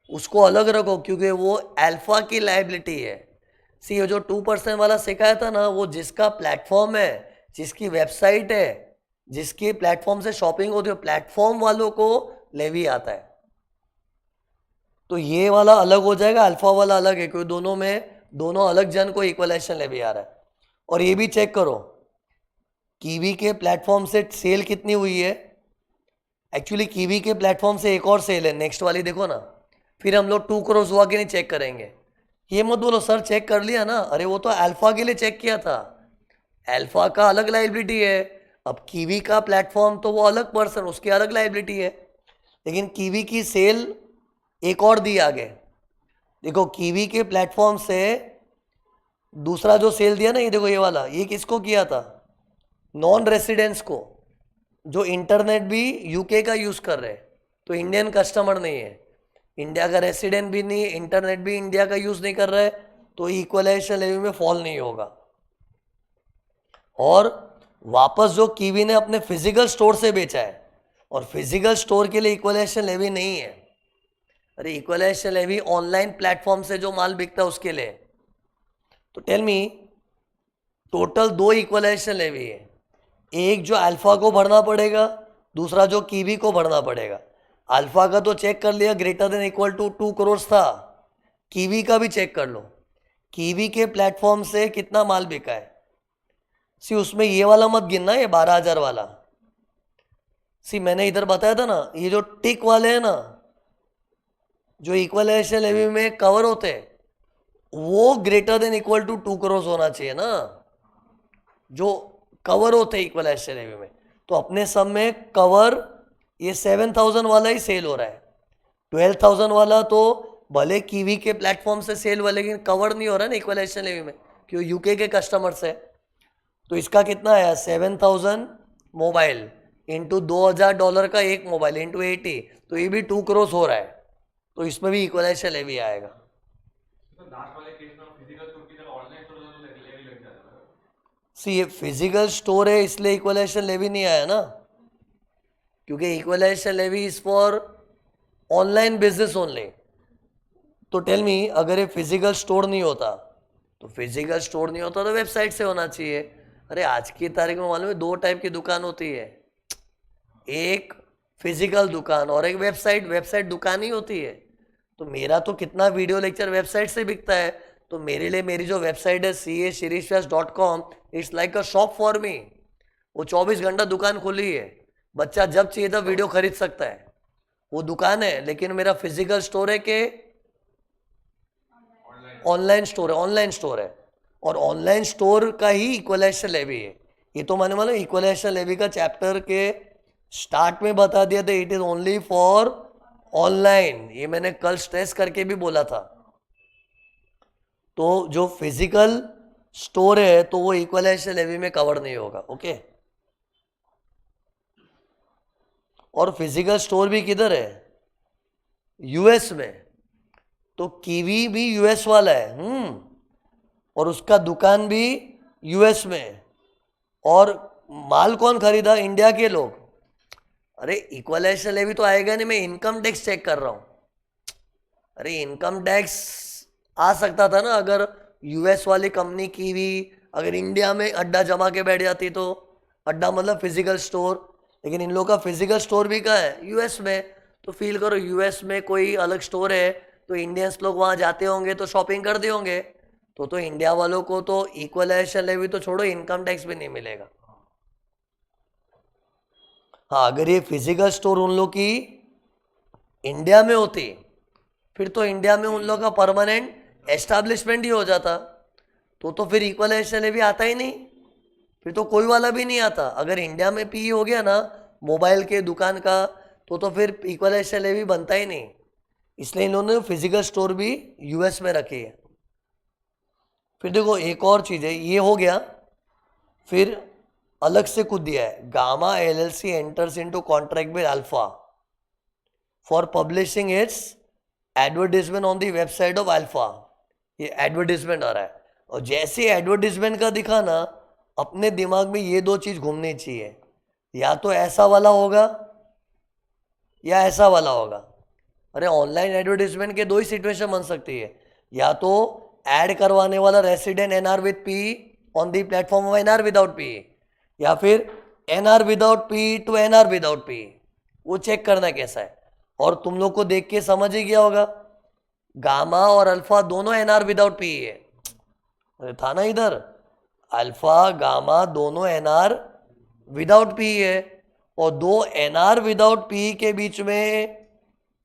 Speaker 1: उसको अलग रखो, क्योंकि वो अल्फा की लायबिलिटी है। सी ये जो 2% वाला सिखाया था ना, वो जिसका प्लेटफॉर्म है, जिसकी वेबसाइट है, जिसकी प्लेटफॉर्म से शॉपिंग होती है, प्लेटफॉर्म वालों को लेवी आता है। तो ये वाला अलग हो जाएगा, अल्फा वाला अलग है, क्योंकि दोनों में दोनों अलग जन को इक्वलाइजेशन लेवी आ रहा है। और ये भी चेक करो कीवी के प्लेटफॉर्म से सेल कितनी हुई है। एक्चुअली कीवी के प्लेटफॉर्म से एक और सेल है, नेक्स्ट वाली देखो ना। फिर हम लोग 2 करोड़ हुआ कि नहीं चेक करेंगे। ये मत बोलो सर चेक कर लिया ना, अरे वो तो अल्फा के लिए चेक किया था, अल्फा का अलग लाइबिलिटी है। अब कीवी का प्लेटफॉर्म तो वो अलग पर्सन, उसकी अलग लाइबिलिटी है। लेकिन कीवी की सेल एक और दी आगे, देखो कीवी के प्लेटफॉर्म से दूसरा जो सेल दिया ना, ये देखो ये वाला, ये किसको किया था, नॉन रेसिडेंट्स को, जो इंटरनेट भी यूके का यूज कर रहे, तो इंडियन कस्टमर नहीं है, इंडिया का रेसिडेंट भी नहीं है, इंटरनेट भी इंडिया का यूज नहीं कर रहा है, तो इक्वलाइजेशन लेवी में फॉल नहीं होगा। और वापस जो कीवी ने अपने फिजिकल स्टोर से बेचा है, और फिजिकल स्टोर के लिए इक्वलाइजेशन लेवी नहीं है। अरे इक्वलाइजेशन लेवी ऑनलाइन प्लेटफॉर्म से जो माल बिकता है उसके लिए। तो tell me, total 2 equalisation levy है, एक जो अल्फा को भरना पड़ेगा, दूसरा जो कीवी को भरना पड़ेगा। अल्फा का तो चेक कर लिया, greater than equal to 2 crore था। कीवी का भी चेक कर लो, कीवी के प्लेटफॉर्म से कितना माल बिका है। सी उसमें ये वाला मत गिनना, ये 12,000 वाला। सी मैंने इधर बताया था ना, ये जो टिक वाले हैं ना, जो इक्वलाइजेशन लेवी में कवर होते हैं, वो greater than equal to 2 crore होना चाहिए ना, जो कवर होते हैं इक्वलाइजेशन लेवी में। तो अपने सब में कवर ये 7,000 वाला ही सेल हो रहा है। 12,000 वाला तो भले कीवी के प्लेटफॉर्म से सेल हुआ, लेकिन कवर नहीं हो रहा है ना इक्वलाइजेशन लेवी में, क्यों यूके के कस्टमर्स है। तो इसका कितना आया, 7,000 मोबाइल इंटू $2,000 का एक मोबाइल इंटू 80, तो ये भी 2 करोड़ हो रहा है। तो इसमें भी इक्वलाइजेशन लेवी आएगा।
Speaker 2: तो लास्ट वाले केस में फिजिकल स्टोर की जगह ऑनलाइन स्टोर तो लेवी लग जाता है।
Speaker 1: सी ये फिजिकल स्टोर है इसलिए इक्वलाइजेशन लेवी नहीं आया ना, क्योंकि equalisation levy is for online business only. तो टेल मी, अगर ये फिजिकल स्टोर नहीं होता, तो फिजिकल स्टोर नहीं होता तो वेबसाइट से होना चाहिए। अरे आज की तारीख में मालूम है 2 टाइप की दुकान होती है, एक फिजिकल दुकान और एक वेबसाइट। वेबसाइट दुकान ही होती है। तो मेरा तो कितना वीडियो लेक्चर वेबसाइट से बिकता है, तो मेरे लिए मेरी जो वेबसाइट है CA-shirishvyas.com, it's like a shop for me. वो 24 घंटा दुकान खुली है, बच्चा जब चाहिए तब वीडियो खरीद सकता है, वो दुकान है। लेकिन मेरा फिजिकल स्टोर है कि ऑनलाइन स्टोर है, ऑनलाइन स्टोर है। और ऑनलाइन स्टोर का ही इक्वलाइजेशन लेवी है। ये तो मैंने मालूम इक्वलाइजेशन लेवी का चैप्टर के स्टार्ट में बता दिया था, it is only for online. ये मैंने कल स्ट्रेस करके भी बोला था। तो जो फिजिकल स्टोर है तो वो इक्वलाइजेशन लेवी में कवर नहीं होगा, ओके। और फिजिकल स्टोर भी किधर है, यूएस में। तो कीवी भी यूएस वाला है, और उसका दुकान भी यूएस में। और माल कौन खरीदा, इंडिया के लोग। अरे इक्वलाइजेशन लेवी तो आएगा नहीं, मैं इनकम टैक्स चेक कर रहा हूं। अरे इनकम टैक्स आ सकता था ना, अगर यूएस वाली कंपनी कीवी अगर इंडिया में अड्डा जमा के बैठ जाती, तो अड्डा मतलब फिजिकल स्टोर। लेकिन इन लोगों का फिजिकल स्टोर भी कहाँ है, यूएस में। तो फील करो यूएस में कोई अलग स्टोर है, तो इंडियंस लोग वहाँ जाते होंगे तो शॉपिंग करते होंगे। तो इंडिया वालों को तो इक्वलाइजेशन लेवी तो छोड़ो, इनकम टैक्स भी नहीं मिलेगा। हाँ, अगर ये फिजिकल स्टोर उन लोग की इंडिया में होती, फिर तो इंडिया में उन लोग का परमानेंट एस्टैब्लिशमेंट ही हो जाता, तो फिर इक्वलाइजेशन लेवी आता ही नहीं, फिर तो कोई वाला भी नहीं आता। अगर इंडिया में पी हो गया ना मोबाइल के दुकान का, तो फिर इक्वलाइजेशन लेवी बनता ही नहीं। इसलिए इन्होंने फिजिकल स्टोर भी यूएस में रखी है। फिर देखो एक और चीज़ है, ये हो गया। फिर अलग से कुछ दिया है, gamma LLC enters into contract with alpha for publishing it's advertisement on the website of alpha. ये एडवर्टीजमेंट आ रहा है, और जैसे एडवर्टीजमेंट का दिखा ना, अपने दिमाग में ये 2 चीज़ घूमनी चाहिए, या तो ऐसा वाला होगा या ऐसा वाला होगा। अरे ऑनलाइन एडवर्टीजमेंट के 2 ही सिचुएशन बन सकती है, या तो ऐड करवाने वाला resident NR with P on the platform of NR without P, या फिर NR without P to NR without P। वो चेक करना कैसा है। और तुम लोग को देख के समझ ही गया होगा, गामा और अल्फा दोनों NR विदाउट P है। अरे था ना इधर, अल्फा गामा दोनों NR विदाउट P है, और 2 NR विदाउट P के बीच में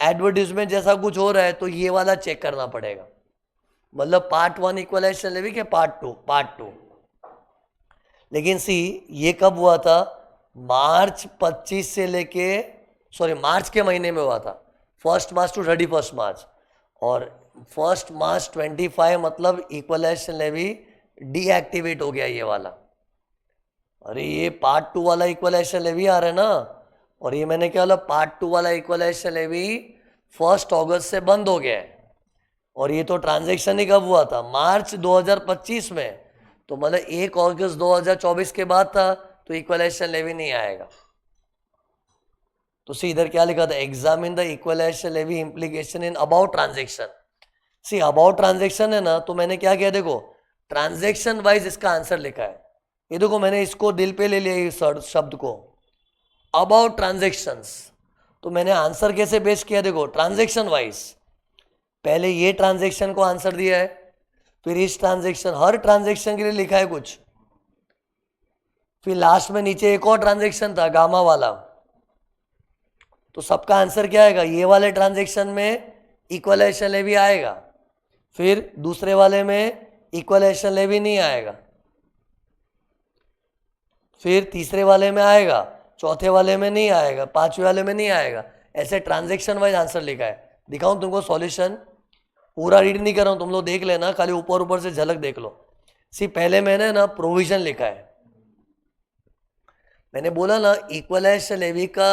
Speaker 1: एडवर्टीजमेंट जैसा कुछ हो रहा है, तो ये वाला चेक करना पड़ेगा। मतलब पार्ट 1 इक्वलाइजेशन लेवी के पार्ट 2। लेकिन सी ये कब हुआ था, मार्च 25 से लेके मार्च के महीने में हुआ था, 1 मार्च टू 31 मार्च। और 1 मार्च 25 मतलब इक्वलाइजेशन लेवी डीएक्टिवेट हो गया ये वाला। अरे ये पार्ट 2 वाला इक्वलाइजेशन लेवी आ रहा है ना, और ये मैंने क्या बोला, पार्ट 2 वाला इक्वलाइजेशन लेवी 1 अगस्त से बंद हो गया है। और ये तो ट्रांजैक्शन ही कब हुआ था, मार्च 2025 में। तो मतलब 1 अगस्त 2024 के बाद था, तो इक्वलाइजेशन लेवी नहीं आएगा। तो सी इधर क्या लिखा था, examine the equalisation levy implication in about transaction. See about transaction है ना, तो मैंने क्या किया देखो, ट्रांजेक्शन वाइज इसका आंसर लिखा है. ये देखो मैंने इसको दिल पे ले लिया इस शब्द को, अबाउट ट्रांजेक्शंस. तो मैंने आंसर कैसे पेश किया देखो, ट्रांजेक्शन वाइज. पहले ये ट्रांजेक्शन को आंसर दिया है, फिर इस ट्रांजेक्शन, हर ट्रांजेक्शन के लिए लिखा है कुछ, फिर लास्ट में नीचे एक और ट्रांजेक्शन था गामा वाला. तो सबका आंसर क्या आएगा, ये वाले ट्रांजेक्शन में इक्वलाइजेशन लेवी आएगा, फिर दूसरे वाले में इक्वलाइजेशन लेवी नहीं आएगा, फिर तीसरे वाले में आएगा, चौथे वाले में नहीं आएगा, पांचवें वाले में नहीं आएगा. ऐसे ट्रांजेक्शन वाइज आंसर लिखा है. दिखाऊं तुमको सॉल्यूशन, पूरा रीड नहीं कर रहा हूं, तुम लोग देख लेना, खाली ऊपर ऊपर से झलक देख लो. सी पहले मैंने ना प्रोविजन लिखा है. मैंने बोला ना इक्वलाइजेशन लेवी का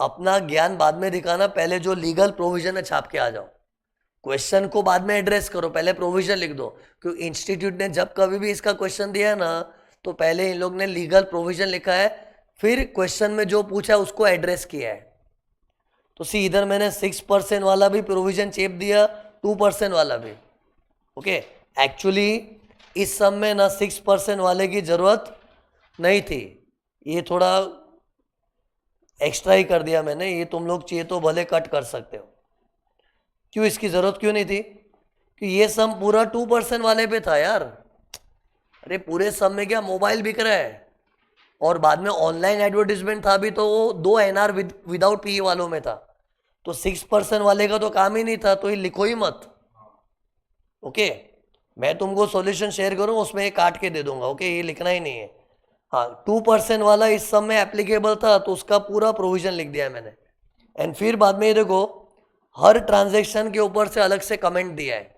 Speaker 1: अपना ज्ञान बाद में दिखाना, पहले जो लीगल प्रोविजन है छाप के आ जाओ. क्वेश्चन को बाद में एड्रेस करो, पहले प्रोविजन लिख दो. क्योंकि इंस्टीट्यूट ने जब कभी भी इसका क्वेश्चन दिया है ना, तो पहले इन लोग ने लीगल प्रोविजन लिखा है, फिर क्वेश्चन में जो पूछा है उसको एड्रेस किया है. तो सी इधर मैंने 6% वाला भी प्रोविजन चेप दिया, 2% वाला भी. ओके, एक्चुअली इस सब में ना 6% वाले की जरूरत नहीं थी, ये थोड़ा एक्स्ट्रा ही कर दिया मैंने. ये तुम लोग चाहिए तो भले कट कर सकते हो. क्यों, इसकी जरूरत क्यों नहीं थी, कि ये सम पूरा 2% वाले पे था यार. अरे पूरे सम में क्या मोबाइल बिक रहा है, और बाद में ऑनलाइन एडवर्टीजमेंट था भी, तो वो 2 NR विदाउट पी वालों में था. तो 6% वाले का तो काम ही नहीं था, तो ये लिखो ही मत. ओके, मैं तुमको सॉल्यूशन शेयर करूँ, उसमें ये काट के दे दूंगा. ओके, ये लिखना ही नहीं है. हाँ, 2% वाला इस सब में एप्लीकेबल था, तो उसका पूरा प्रोविजन लिख दिया मैंने. एंड फिर बाद में ये देखो, हर ट्रांजेक्शन के ऊपर से अलग से कमेंट दिया है.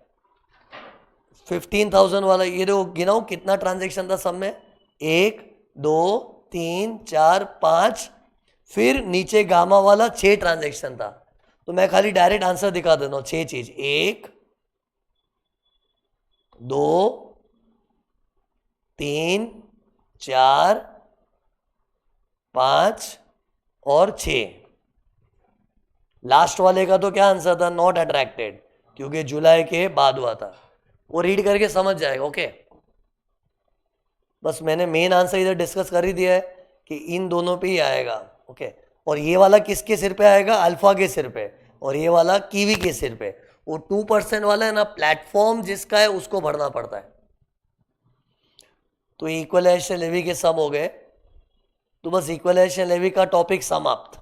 Speaker 1: 15,000 वाला, ये देखो गिनाओ कितना ट्रांजेक्शन था सब में, 1 2 3 4 5, फिर नीचे गामा वाला 6 ट्रांजेक्शन था. तो मैं खाली डायरेक्ट आंसर दिखा देता हूँ. 6 चीज, 1 2 3 4 5 और 6. लास्ट वाले का तो क्या आंसर था, नॉट अट्रैक्टेड, क्योंकि जुलाई के बाद हुआ था. वो रीड करके समझ जाएगा. ओके, बस मैंने मेन आंसर इधर डिस्कस कर ही दिया है कि इन दोनों पे ही आएगा. ओके, और ये वाला किसके सिर पे आएगा, अल्फा के सिर पे, और ये वाला कीवी के सिर पे. वो 2% वाला है ना, प्लेटफॉर्म जिसका है उसको भरना पड़ता है. तो इक्वलाइजेशन लेवी के सम हो गए. तो बस इक्वलाइजेशन लेवी का टॉपिक समाप्त.